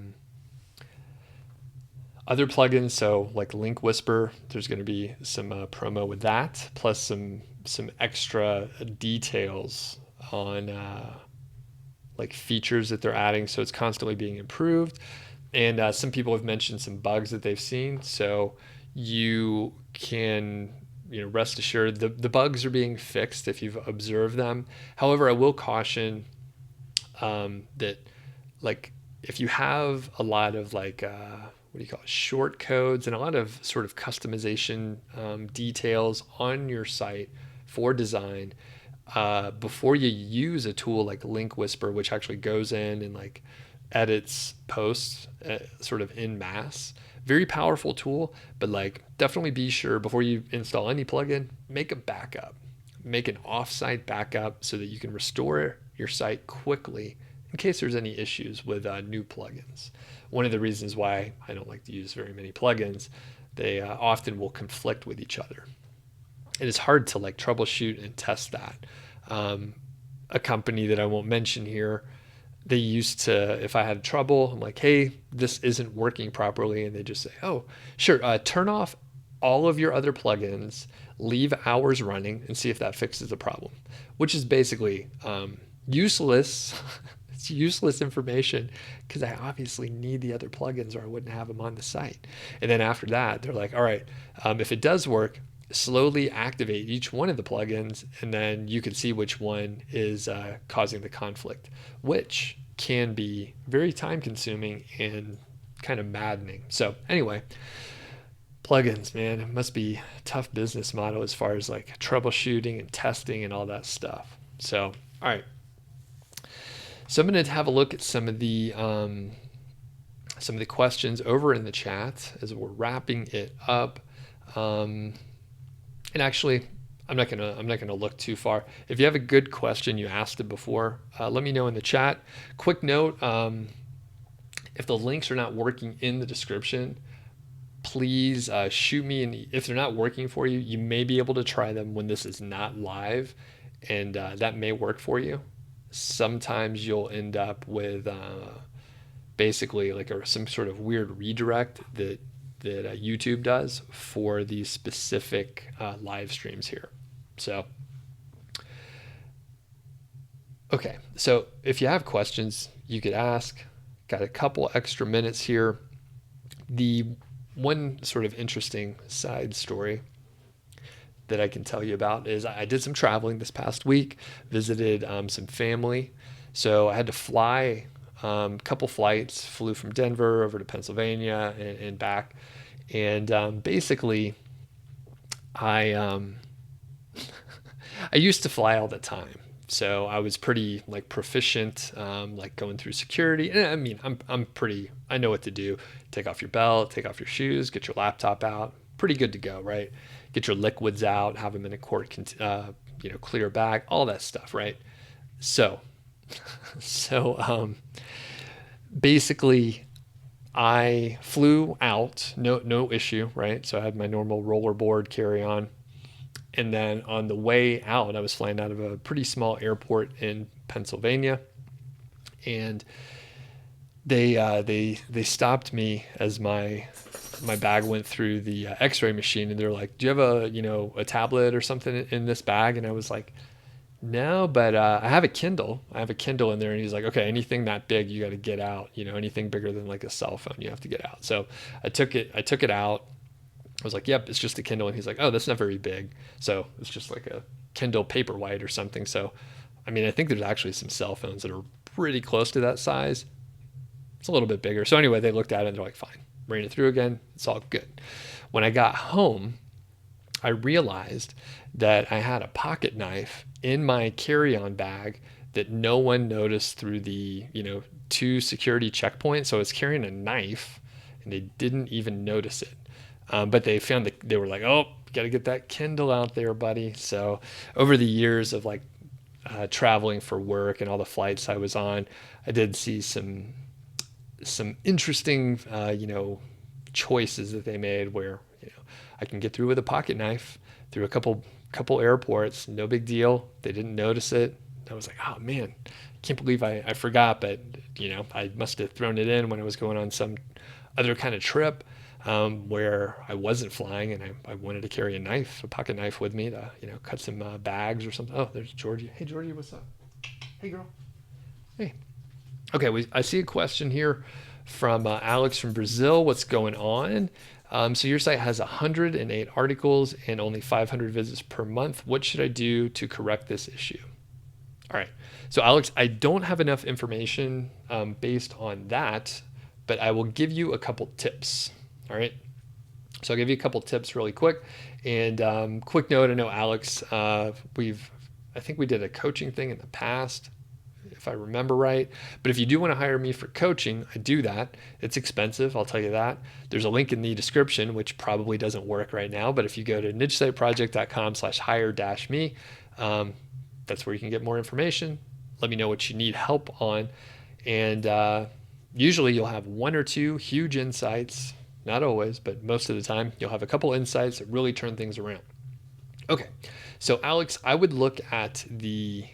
other plugins, so like Link Whisper, there's going to be some promo with that, plus some extra details on like features that they're adding. So it's constantly being improved. And some people have mentioned some bugs that they've seen. So you can rest assured the bugs are being fixed if you've observed them. However, I will caution that like if you have a lot of like what do you call it, short codes and a lot of sort of customization details on your site for design, before you use a tool like Link Whisper, which actually goes in and like edits posts sort of in mass. Very powerful tool, but like definitely be sure before you install any plugin, make a backup. Make an offsite backup so that you can restore your site quickly in case there's any issues with new plugins. One of the reasons why I don't like to use very many plugins, they often will conflict with each other. And it's hard to like troubleshoot and test that. A company that I won't mention here, they used to, if I had trouble, I'm like, hey, this isn't working properly. And they just say, oh, sure, turn off all of your other plugins, leave hours running, and see if that fixes the problem, which is basically useless. It's useless information because I obviously need the other plugins or I wouldn't have them on the site. And then after that, they're like, all right, if it does work, slowly activate each one of the plugins, and then you can see which one is causing the conflict, which can be very time consuming and kind of maddening. So anyway, plugins, man, it must be a tough business model as far as like troubleshooting and testing and all that stuff. So, all right. So I'm going to have a look at some of the questions over in the chat as we're wrapping it up. And actually, I'm not gonna look too far. If you have a good question, you asked it before, let me know in the chat. Quick note: if the links are not working in the description, please shoot me. And if they're not working for you, you may be able to try them when this is not live, and that may work for you. Sometimes you'll end up with basically like some sort of weird redirect that YouTube does for these specific live streams here. So, okay. So if you have questions, you could ask. Got a couple extra minutes here. The one sort of interesting side story that I can tell you about is I did some traveling this past week, visited some family. So I had to fly a couple flights, flew from Denver over to Pennsylvania and back. And basically, I I used to fly all the time, so I was pretty like proficient, like going through security. And I mean, I know what to do. Take off your belt, take off your shoes, get your laptop out. Pretty good to go, right? Get your liquids out, have them in a quart, clear bag, all that stuff, right? So, basically, I flew out, no issue, right? So I had my normal rollerboard carry on. And then on the way out, I was flying out of a pretty small airport in Pennsylvania. And they stopped me as my bag went through the x-ray machine, and they're like, do you have a tablet or something in this bag? And I was like, no, but I have a Kindle. I have a Kindle in there. And he's like, okay, anything that big, you got to get out. Anything bigger than like a cell phone, you have to get out. So I took it out. I was like, yep, it's just a Kindle. And he's like, oh, that's not very big. So it's just like a Kindle Paperwhite or something. So, I mean, I think there's actually some cell phones that are pretty close to that size. It's a little bit bigger. So anyway, they looked at it and they're like, fine, ran it through again. It's all good. When I got home, I realized that I had a pocket knife in my carry-on bag that no one noticed through the 2 security checkpoints. So I was carrying a knife and they didn't even notice it. But they found that they were like, oh, got to get that Kindle out there, buddy. So over the years of like traveling for work and all the flights I was on, I did see some interesting choices that they made where I can get through with a pocket knife through a couple airports, no big deal. They didn't notice it. I was like, oh man, can't believe I forgot, but I must have thrown it in when I was going on some other kind of trip where I wasn't flying, and I wanted to carry a pocket knife with me to cut some bags or something. Oh, there's Georgie. Hey Georgie, what's up? Hey girl. Hey. Okay, I see a question here from Alex from Brazil. What's going on? So your site has 108 articles and only 500 visits per month. What should I do to correct this issue? All right. So Alex, I don't have enough information based on that, but I will give you a couple tips. All right. So I'll give you a couple tips really quick. And quick note, I know Alex, I think we did a coaching thing in the past. if I remember right. But if you do want to hire me for coaching, I do that. It's expensive, I'll tell you that. There's a link in the description, which probably doesn't work right now. But if you go to nichesiteproject.com/hire-me, that's where you can get more information. Let me know what you need help on. And usually you'll have one or two huge insights. Not always, but most of the time, you'll have a couple insights that really turn things around. Okay, so Alex, I would look at the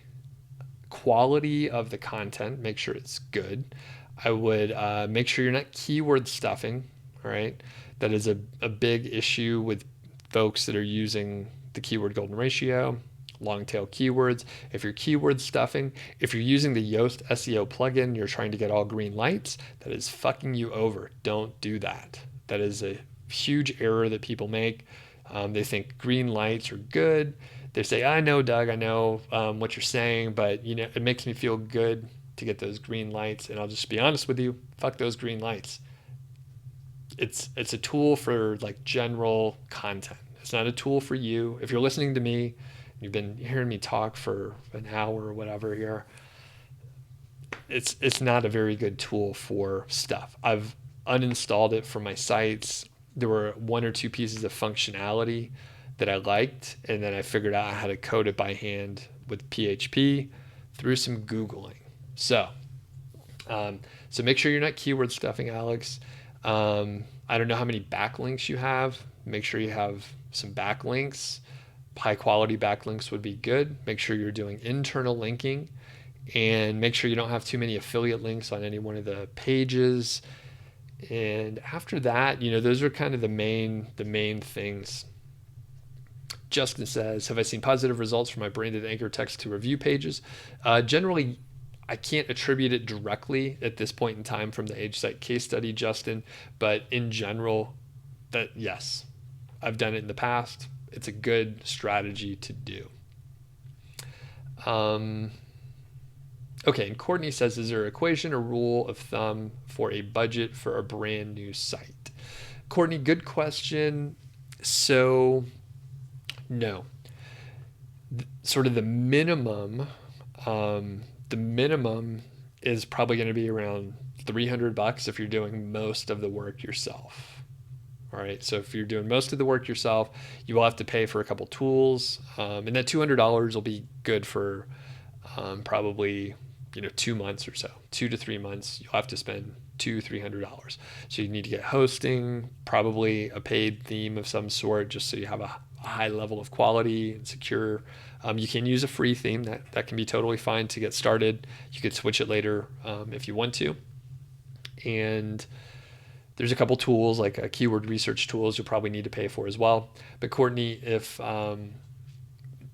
quality of the content, make sure it's good. I would make sure you're not keyword stuffing, all right? That is a big issue with folks that are using the keyword golden ratio, long tail keywords. If you're keyword stuffing, if you're using the Yoast SEO plugin, you're trying to get all green lights, that is fucking you over. Don't do that. That is a huge error that people make. They think green lights are good. They say, I know, Doug, I know what you're saying, but you know, it makes me feel good to get those green lights. And I'll just be honest with you, fuck those green lights. It's a tool for like general content. It's not a tool for you. If you're listening to me, you've been hearing me talk for an hour or whatever here, it's not a very good tool for stuff. I've uninstalled it from my sites. There were one or two pieces of functionality that I liked, and then I figured out how to code it by hand with PHP through some Googling. So make sure you're not keyword stuffing, Alex. I don't know how many backlinks you have. Make sure you have some backlinks. High quality backlinks would be good. Make sure you're doing internal linking, and make sure you don't have too many affiliate links on any one of the pages. And after that, you know, those are kind of the main things. Justin says, have I seen positive results from my branded anchor text to review pages? Generally, I can't attribute it directly at this point in time from the Age Site case study, Justin, but in general, that yes, I've done it in the past. It's a good strategy to do. Okay, and Courtney says, is there an equation or rule of thumb for a budget for a brand new site? Courtney, good question. So, no. Sort of the minimum is probably going to be around $300 if you're doing most of the work yourself. All right, so if you're doing most of the work yourself, you will have to pay for a couple tools, and that $200 will be good for probably 2 months or so, 2 to 3 months. You'll have to spend $200-$300. So you need to get hosting, probably a paid theme of some sort, just so you have a high level of quality and secure. You can use a free theme that can be totally fine to get started. You could switch it later if you want to. And there's a couple tools like keyword research tools you'll probably need to pay for as well. But Courtney, if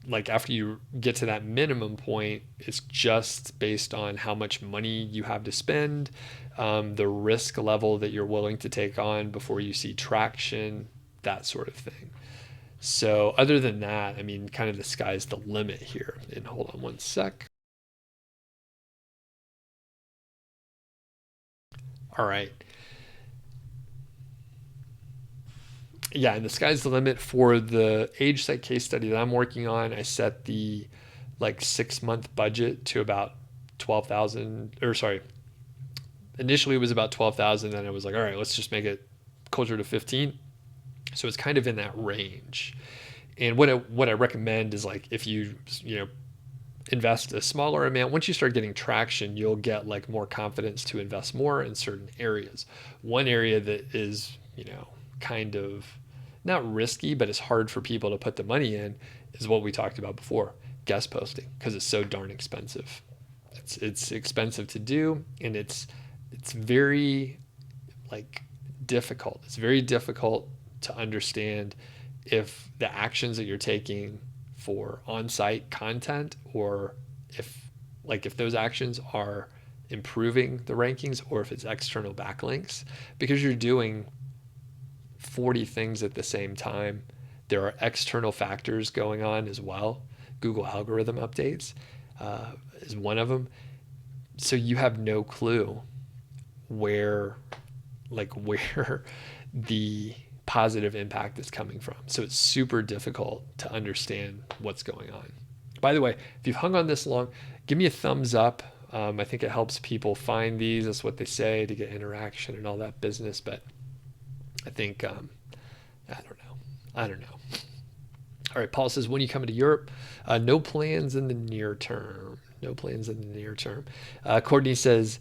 like after you get to that minimum point, it's just based on how much money you have to spend, the risk level that you're willing to take on before you see traction, that sort of thing. So other than that, I mean, kind of the sky's the limit here. And hold on one sec. All right. Yeah, and the sky's the limit for the Age Site case study that I'm working on. I set the 6-month budget to about 12,000, or sorry, initially it was about 12,000. Then I was like, all right, let's just make it closer to 15. So it's kind of in that range. And what I recommend is if you invest a smaller amount, once you start getting traction, you'll get more confidence to invest more in certain areas. One area that is, kind of not risky, but it's hard for people to put the money in is what we talked about before, guest posting, because it's so darn expensive. It's expensive to do, and it's very difficult. It's very difficult to understand if the actions that you're taking for on-site content, or if those actions are improving the rankings, or if it's external backlinks, because you're doing 40 things at the same time. There are external factors going on as well. Google algorithm updates is one of them. So you have no clue where the positive impact is coming from. So it's super difficult to understand what's going on. By the way, if you've hung on this long, give me a thumbs up I think it helps people find these. That's what they say, to get interaction and all that business. But I think, I don't know. I don't know. All right, Paul says, when are you coming to Europe? No plans in the near term. No plans in the near term. Courtney says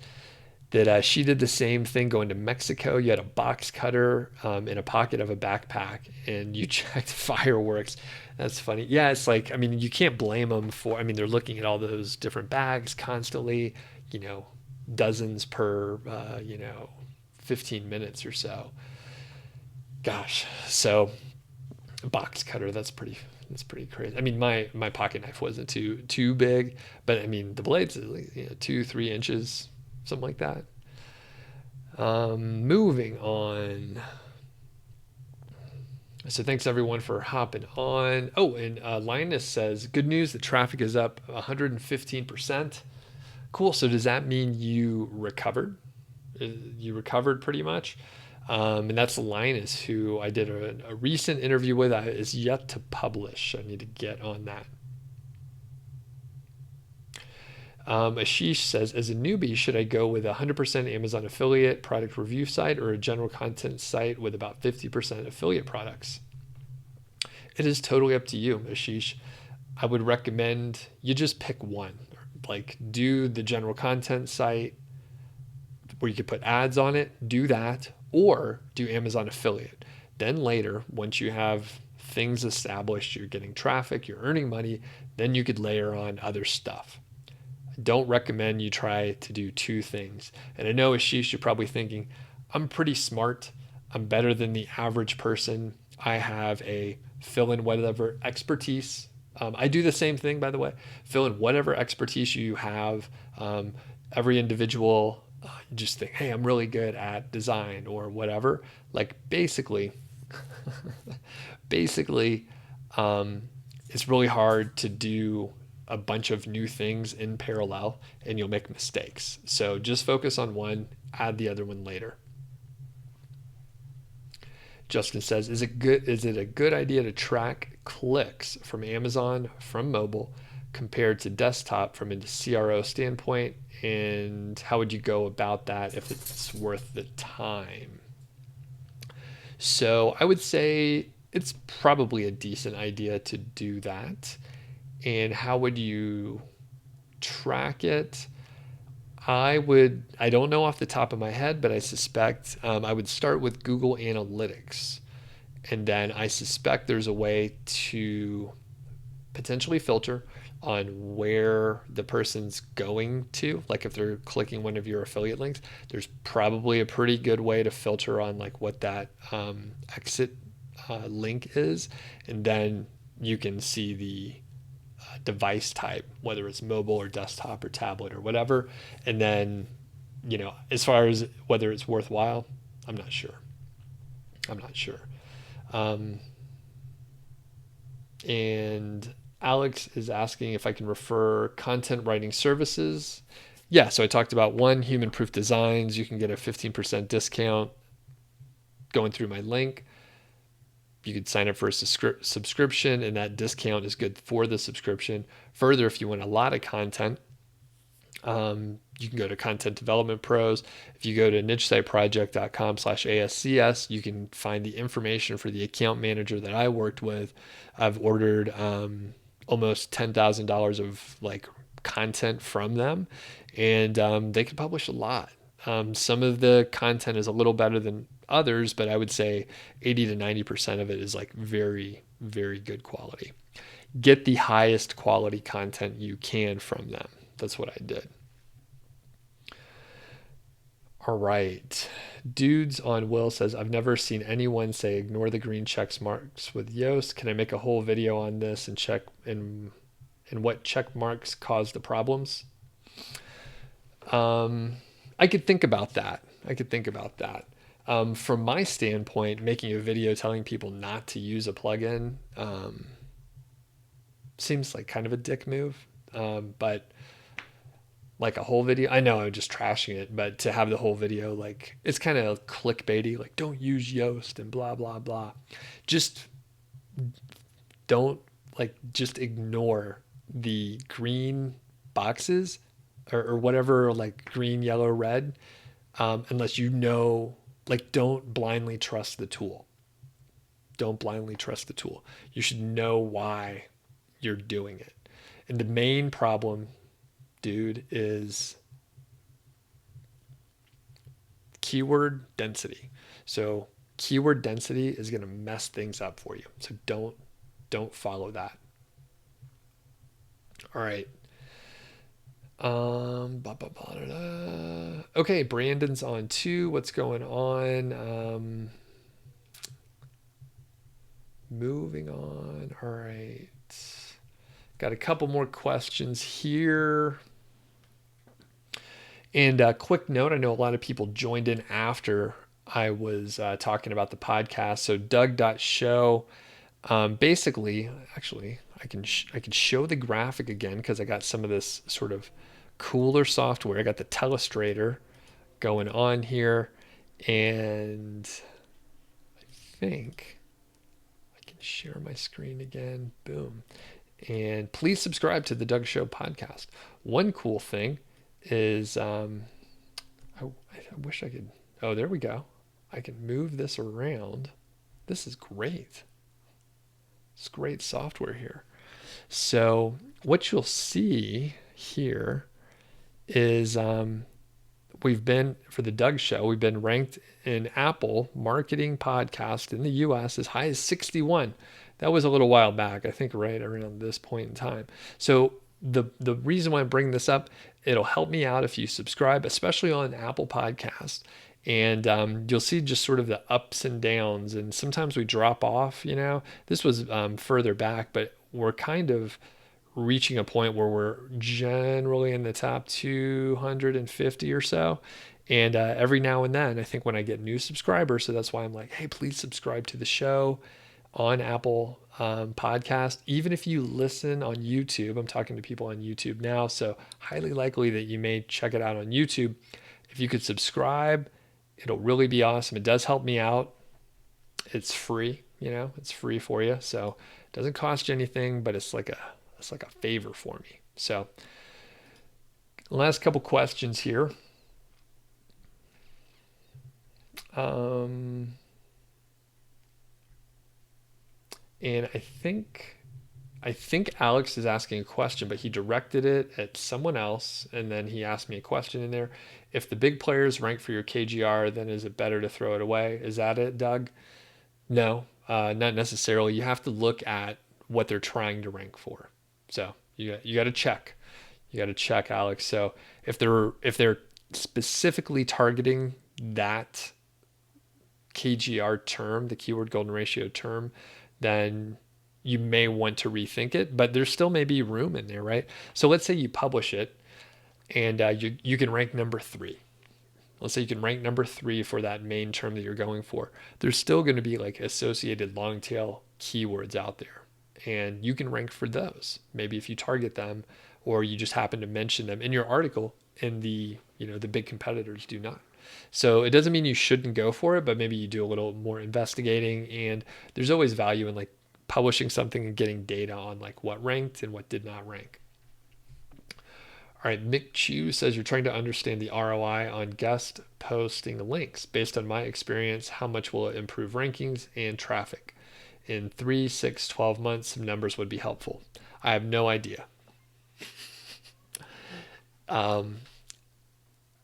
that she did the same thing going to Mexico. You had a box cutter in a pocket of a backpack, and you checked fireworks. That's funny. Yeah, it's like, I mean, you can't blame them for, I mean, they're looking at all those different bags constantly, you know, dozens per, 15 minutes or so. Gosh. So box cutter, that's pretty crazy. I mean, my pocket knife wasn't too big, but I mean, the blades, 2-3 inches, something like that. Moving on. So thanks everyone for hopping on. Oh, and Linus says, good news, the traffic is up 115%. Cool. So does that mean you recovered? You recovered pretty much? And that's Linus, who I did a recent interview with. Is yet to publish. I need to get on that. Ashish says, as a newbie, should I go with a 100% Amazon affiliate product review site or a general content site with about 50% affiliate products? It is totally up to you, Ashish. I would recommend you just pick one. Like, do the general content site where you could put ads on it, do that, or do Amazon affiliate. Then later, once you have things established, you're getting traffic, you're earning money, then you could layer on other stuff. Don't recommend you try to do two things. And I know, Ashish, you're probably thinking, I'm pretty smart. I'm better than the average person. I have a fill in whatever expertise. I do the same thing, by the way. Fill in whatever expertise you have. Every individual, you just think, hey, I'm really good at design or whatever. Like basically, it's really hard to do a bunch of new things in parallel, and you'll make mistakes. So just focus on one, add the other one later. Justin says, is it a good idea to track clicks from Amazon from mobile compared to desktop from a CRO standpoint? And how would you go about that if it's worth the time? So I would say it's probably a decent idea to do that. And how would you track it? I don't know off the top of my head, but I suspect I would start with Google Analytics. And then I suspect there's a way to potentially filter on where the person's going to. Like if they're clicking one of your affiliate links, there's probably a pretty good way to filter on like what that exit link is. And then you can see the device type, whether it's mobile or desktop or tablet or whatever. And then, as far as whether it's worthwhile, I'm not sure. And Alex is asking if I can refer content writing services. Yeah, so I talked about one, Human Proof Designs. You can get a 15% discount going through my link. You could sign up for a subscription, and that discount is good for the subscription. Further, if you want a lot of content, you can go to Content Development Pros. If you go to nichesiteproject.com/ASCS, you can find the information for the account manager that I worked with. I've ordered almost $10,000 of like content from them, and they can publish a lot. Some of the content is a little better than others, but I would say 80 to 90% of it is like very, very good quality. Get the highest quality content you can from them. That's what I did. All right. Dudes on Will says, I've never seen anyone say ignore the green check marks with Yoast. Can I make a whole video on this and check and what check marks cause the problems? I could think about that. From my standpoint, making a video telling people not to use a plugin seems like kind of a dick move. But like a whole video, I know I'm just trashing it, but to have the whole video, like it's kind of clickbaity, like don't use Yoast and blah, blah, blah. Just don't just ignore the green boxes or whatever, like green, yellow, red, unless you know, like, don't blindly trust the tool. Don't blindly trust the tool. You should know why you're doing it. And the main problem, dude, is keyword density. So keyword density is going to mess things up for you. So don't follow that. All right. Okay, Brandon's on too. What's going on? Moving on. All right. Got a couple more questions here. And a quick note, I know a lot of people joined in after I was talking about the podcast. So Doug.show, basically, actually, I can show the graphic again because I got some of this sort of cooler software. I got the Telestrator going on here, and I think I can share my screen again. Boom. And please subscribe to the Doug Show podcast. One cool thing is I wish I could. Oh, there we go. I can move this around. This is great. It's great software here. So what you'll see here is we've been, for the Doug Show, we've been ranked in Apple marketing podcast in the US as high as 61. That was a little while back, I think right around this point in time. So the reason why I'm bringing this up, it'll help me out if you subscribe, especially on Apple Podcast. And you'll see just sort of the ups and downs. And sometimes we drop off, you know. This was further back, but we're kind of reaching a point where we're generally in the top 250 or so. And every now and then, I think when I get new subscribers, so that's why I'm like, hey, please subscribe to the show on Apple Podcast. Even if you listen on YouTube, I'm talking to people on YouTube now, so highly likely that you may check it out on YouTube. If you could subscribe, it'll really be awesome. It does help me out. It's free, you know, it's free for you, so it doesn't cost you anything, but it's like a favor for me. So, last couple questions here. And I think Alex is asking a question, but he directed it at someone else, and then he asked me a question in there. If the big players rank for your KGR, then is it better to throw it away? Is that it, Doug? No, not necessarily. You have to look at what they're trying to rank for. So you got to check. You got to check, Alex. So if they're specifically targeting that KGR term, the keyword golden ratio term, then you may want to rethink it, but there still may be room in there, right? So let's say you publish it and you can rank number 3. Let's say you can rank number 3 for that main term that you're going for. There's still going to be like associated long tail keywords out there, and you can rank for those. Maybe if you target them or you just happen to mention them in your article, and the big competitors do not. So it doesn't mean you shouldn't go for it, but maybe you do a little more investigating, and there's always value in like publishing something and getting data on like what ranked and what did not rank. All right, Mick Chu says you're trying to understand the ROI on guest posting links. Based on my experience, how much will it improve rankings and traffic? In 3, 6, 12 months, some numbers would be helpful. I have no idea.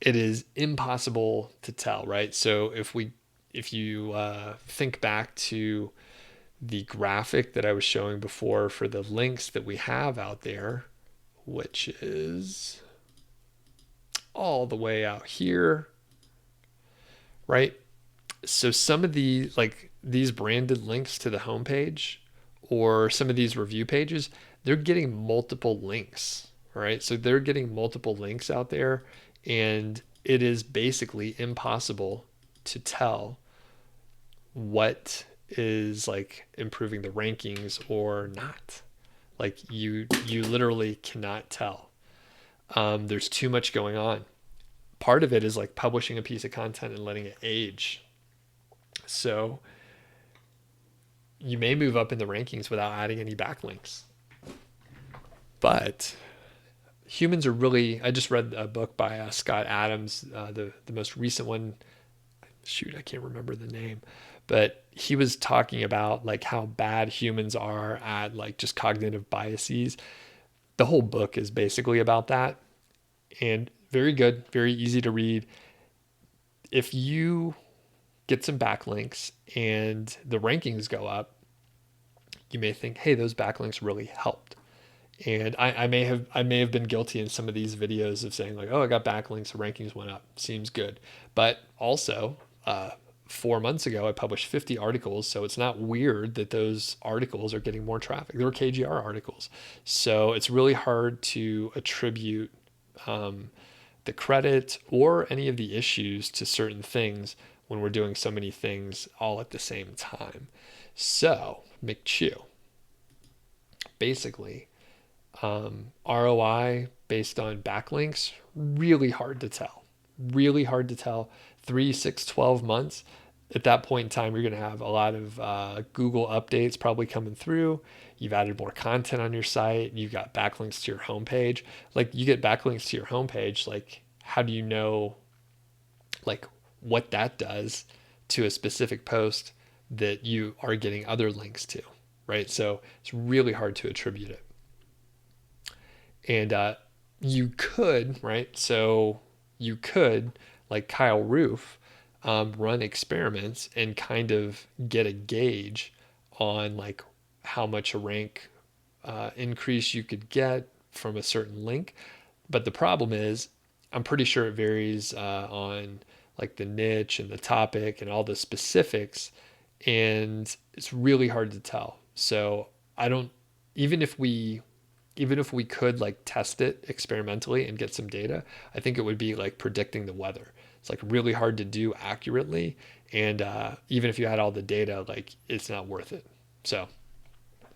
It is impossible to tell, right? So if you think back to the graphic that I was showing before for the links that we have out there, which is all the way out here, right? So some of these branded links to the homepage or some of these review pages, they're getting multiple links, right? So they're getting multiple links out there, and it is basically impossible to tell what is like improving the rankings or not. Like you literally cannot tell. There's too much going on. Part of it is like publishing a piece of content and letting it age. So you may move up in the rankings without adding any backlinks. But humans are really. I just read a book by Scott Adams, the most recent one. Shoot, I can't remember the name, but he was talking about like how bad humans are at like just cognitive biases. The whole book is basically about that, and very good, very easy to read. If you get some backlinks and the rankings go up, you may think, hey, those backlinks really helped. And I may have been guilty in some of these videos of saying like, oh, I got backlinks, the rankings went up, seems good. But also, 4 months ago, I published 50 articles, so it's not weird that those articles are getting more traffic. They were KGR articles, so it's really hard to attribute the credit or any of the issues to certain things when we're doing so many things all at the same time. So, McChew, basically, ROI based on backlinks, really hard to tell. Really hard to tell. 3, 6, 12 months. At that point in time, you're going to have a lot of Google updates probably coming through. You've added more content on your site. You've got backlinks to your homepage. Like you get backlinks to your homepage. Like how do you know like what that does to a specific post that you are getting other links to, right? So it's really hard to attribute it. And you could, right? So you could, like Kyle Roof, run experiments and kind of get a gauge on like how much a rank increase you could get from a certain link. But the problem is, I'm pretty sure it varies on like the niche and the topic and all the specifics, and it's really hard to tell. So I don't, even if we even if we could like test it experimentally and get some data, I think it would be like predicting the weather. It's like really hard to do accurately, and even if you had all the data, like it's not worth it. So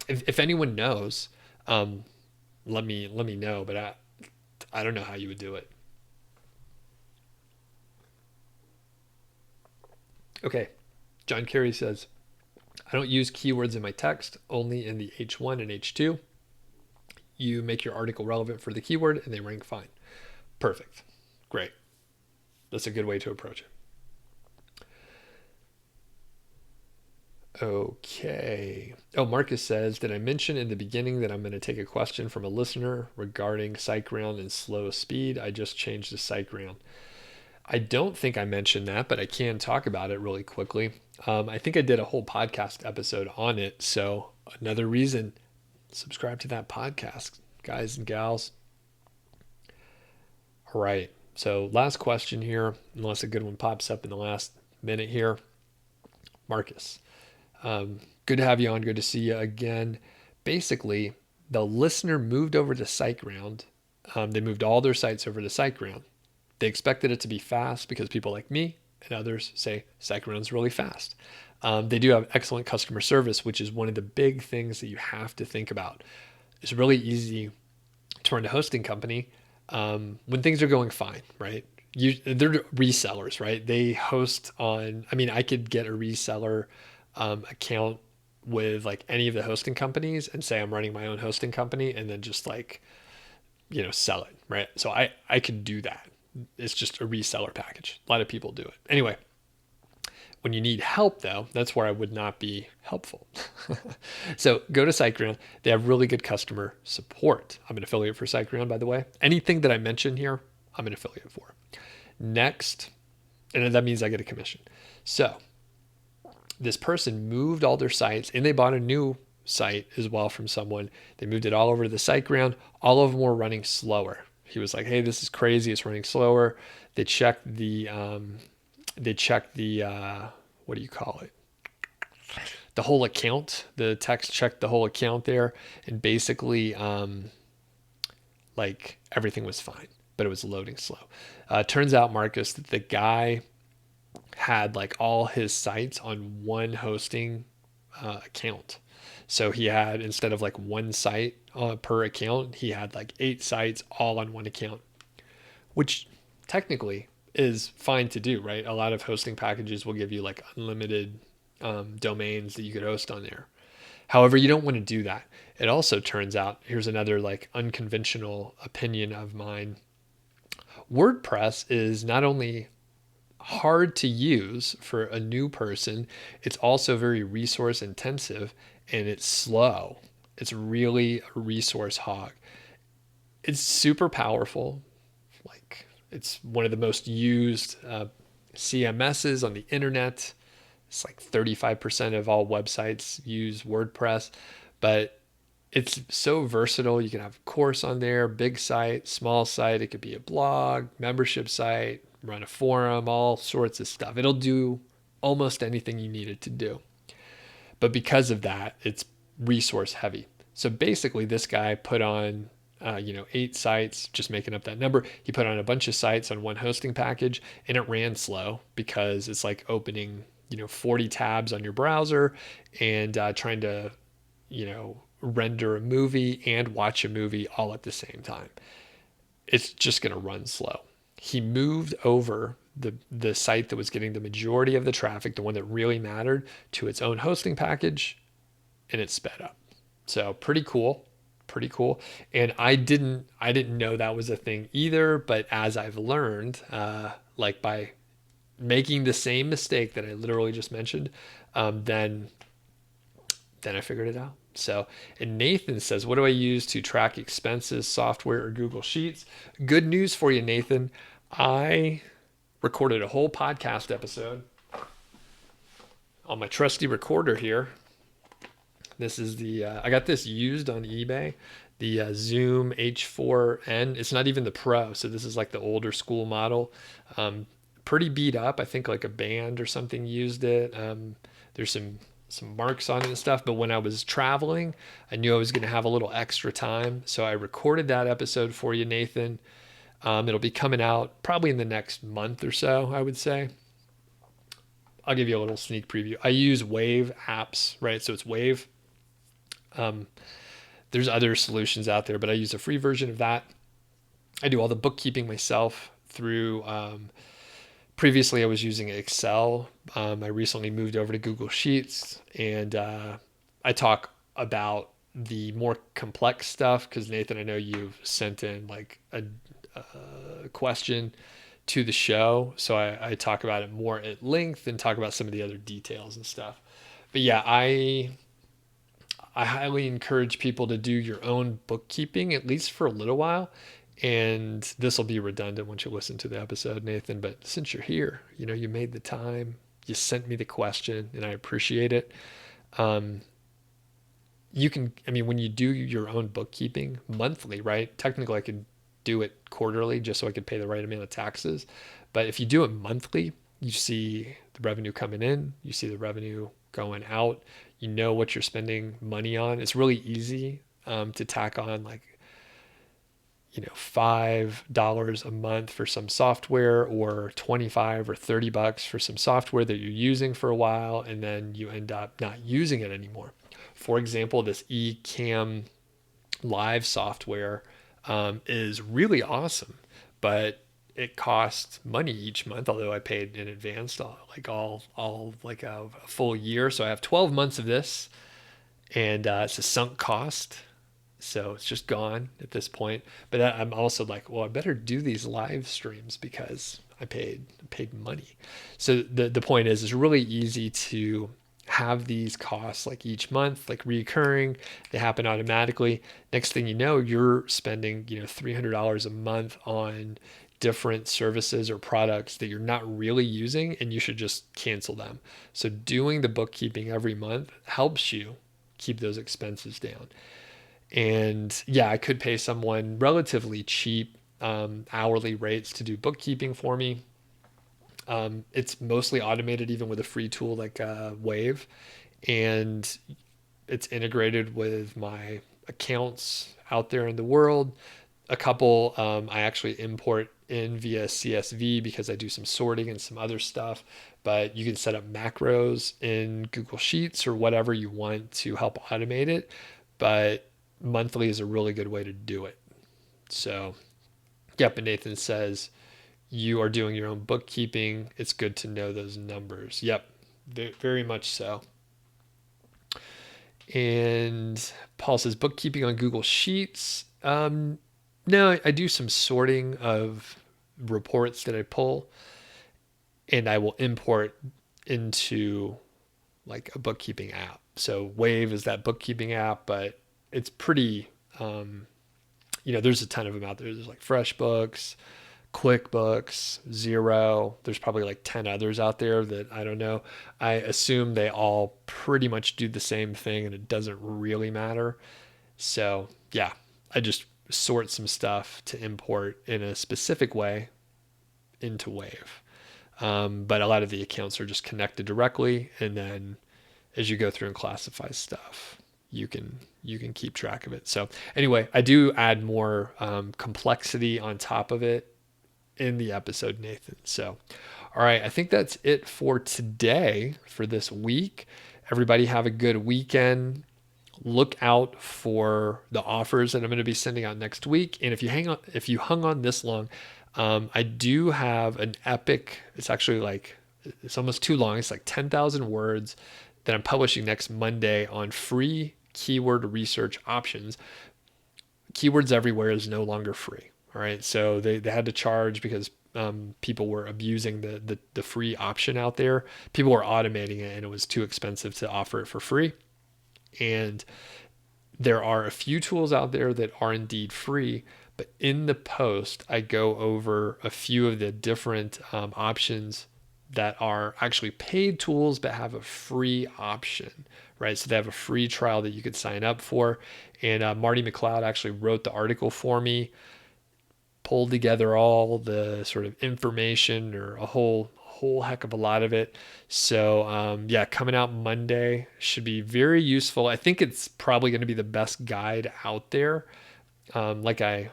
if anyone knows, let me know. But I don't know how you would do it. Okay, John Kerry says, I don't use keywords in my text, only in the H1 and H2. You make your article relevant for the keyword and they rank fine. Perfect. Great. That's a good way to approach it. Okay. Oh, Marcus says, did I mention in the beginning that I'm going to take a question from a listener regarding SiteGround and slow speed? I just changed to SiteGround. I don't think I mentioned that, but I can talk about it really quickly. I think I did a whole podcast episode on it. So another reason, subscribe to that podcast, guys and gals. All right. So last question here, unless a good one pops up in the last minute here. Marcus, good to have you on. Good to see you again. Basically, the listener moved over to SiteGround. They moved all their sites over to SiteGround. They expected it to be fast because people like me and others say SiteGround's really fast. They do have excellent customer service, which is one of the big things that you have to think about. It's really easy to run a hosting company when things are going fine, right? They're resellers, right? They host on, I mean, I could get a reseller account with like any of the hosting companies and say I'm running my own hosting company and then just like, sell it, right? So I could do that. It's just a reseller package. A lot of people do it. Anyway, when you need help though, that's where I would not be helpful. So go to SiteGround. They have really good customer support. I'm an affiliate for SiteGround, by the way. Anything that I mention here, I'm an affiliate for. Next, and that means I get a commission. So this person moved all their sites and they bought a new site as well from someone. They moved it all over to the SiteGround. All of them were running slower. He was like, hey, this is crazy. It's running slower. They checked the, what do you call it? The whole account. The text checked the whole account there. And basically, like everything was fine, but it was loading slow. Turns out, Marcus, that the guy had like all his sites on one hosting account. So he had, instead of like one site per account, he had like 8 sites all on one account, which technically is fine to do, right? A lot of hosting packages will give you like unlimited domains that you could host on there. However, you don't want to do that. It also turns out, here's another like unconventional opinion of mine. WordPress is not only hard to use for a new person, it's also very resource intensive and it's slow. It's really a resource hog. It's super powerful. Like it's one of the most used CMSs on the internet. It's like 35% of all websites use WordPress, but it's so versatile. You can have a course on there, big site, small site. It could be a blog, membership site, run a forum, all sorts of stuff. It'll do almost anything you need it to do. But because of that, it's resource heavy. So basically, this guy put on 8 sites, just making up that number. He put on a bunch of sites on one hosting package, and it ran slow because it's like opening 40 tabs on your browser and trying to render a movie and watch a movie all at the same time. It's just going to run slow. He moved over the site that was getting the majority of the traffic, the one that really mattered, to its own hosting package, and it sped up. So pretty cool, pretty cool. And I didn't know that was a thing either. But as I've learned, like by making the same mistake that I literally just mentioned, then I figured it out. So, and Nathan says, what do I use to track expenses, software or Google Sheets? Good news for you, Nathan. I recorded a whole podcast episode on my trusty recorder here. This is I got this used on eBay, the Zoom H4n. It's not even the Pro, so this is like the older school model. Pretty beat up. I think like a band or something used it. There's some marks on it and stuff. But when I was traveling, I knew I was going to have a little extra time. So I recorded that episode for you, Nathan. It'll be coming out probably in the next month or so, I would say. I'll give you a little sneak preview. I use Wave apps, right? So it's Wave. There's other solutions out there, but I use a free version of that. I do all the bookkeeping myself through previously I was using Excel. I recently moved over to Google Sheets, and I talk about the more complex stuff because Nathan, I know you've sent in like a question to the show, so I talk about it more at length and talk about some of the other details and stuff. But yeah, I highly encourage people to do your own bookkeeping at least for a little while. And this will be redundant once you listen to the episode, Nathan. But since you're here, you made the time, you sent me the question, and I appreciate it. When you do your own bookkeeping monthly, right? Technically, I could do it quarterly just so I could pay the right amount of taxes. But if you do it monthly, you see the revenue coming in, you see the revenue going out, you know what you're spending money on. It's really easy to tack on like $5 a month for some software or 25 or $30 for some software that you're using for a while, and then you end up not using it anymore. For example, this eCam live software is really awesome, but it costs money each month, although I paid in advance all like a full year. So I have 12 months of this, and it's a sunk cost. So it's just gone at this point. But I'm also like, well, I better do these live streams because I paid money. So the point is, it's really easy to have these costs like each month, like recurring. They happen automatically. Next thing you know, you're spending $300 a month on different services or products that you're not really using, and you should just cancel them. So doing the bookkeeping every month helps you keep those expenses down. And yeah, I could pay someone relatively cheap hourly rates to do bookkeeping for me. It's mostly automated, even with a free tool like Wave, and it's integrated with my accounts out there in the world. A couple I actually import in via CSV because I do some sorting and some other stuff. But you can set up macros in Google Sheets or whatever you want to help automate it. But monthly is a really good way to do it. So, yep. And Nathan says, you are doing your own bookkeeping. It's good to know those numbers. Yep. Very much so. And Paul says bookkeeping on Google Sheets. No, I do some sorting of reports that I pull, and I will import into like a bookkeeping app. So Wave is that bookkeeping app, but it's pretty, there's a ton of them out there. There's like FreshBooks, QuickBooks, Zero. There's probably like 10 others out there that I don't know. I assume they all pretty much do the same thing and it doesn't really matter. So, yeah, I just sort some stuff to import in a specific way into Wave. But a lot of the accounts are just connected directly, and then as you go through and classify stuff, you can keep track of it. So anyway, I do add more complexity on top of it in the episode, Nathan. So, all right, I think that's it for today, for this week. Everybody have a good weekend. Look out for the offers that I'm going to be sending out next week. And if you hung on this long, I do have an epic. It's actually like it's almost too long. It's like 10,000 words that I'm publishing next Monday on free keyword research options. Keywords Everywhere is no longer free. All right, so they had to charge because people were abusing the free option out there. People were automating it, and it was too expensive to offer it for free. And there are a few tools out there that are indeed free, but in the post, I go over a few of the different options that are actually paid tools but have a free option, right? So they have a free trial that you could sign up for. And Marty McLeod actually wrote the article for me, pulled together all the sort of information, or a whole heck of a lot of it. So yeah, coming out Monday should be very useful. I think it's probably going to be the best guide out there. Like a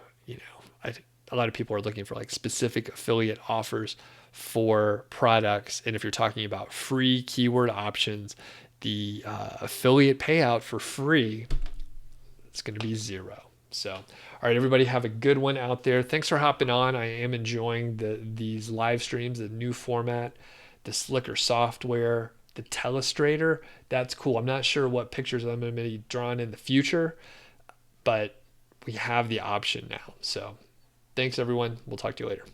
lot of people are looking for like specific affiliate offers for products. And if you're talking about free keyword options, the affiliate payout for free, it's going to be zero. So, all right, everybody have a good one out there. Thanks for hopping on. I am enjoying these live streams, the new format, the slicker software, the telestrator. That's cool. I'm not sure what pictures I'm going to be drawing in the future, but we have the option now. So thanks, everyone. We'll talk to you later.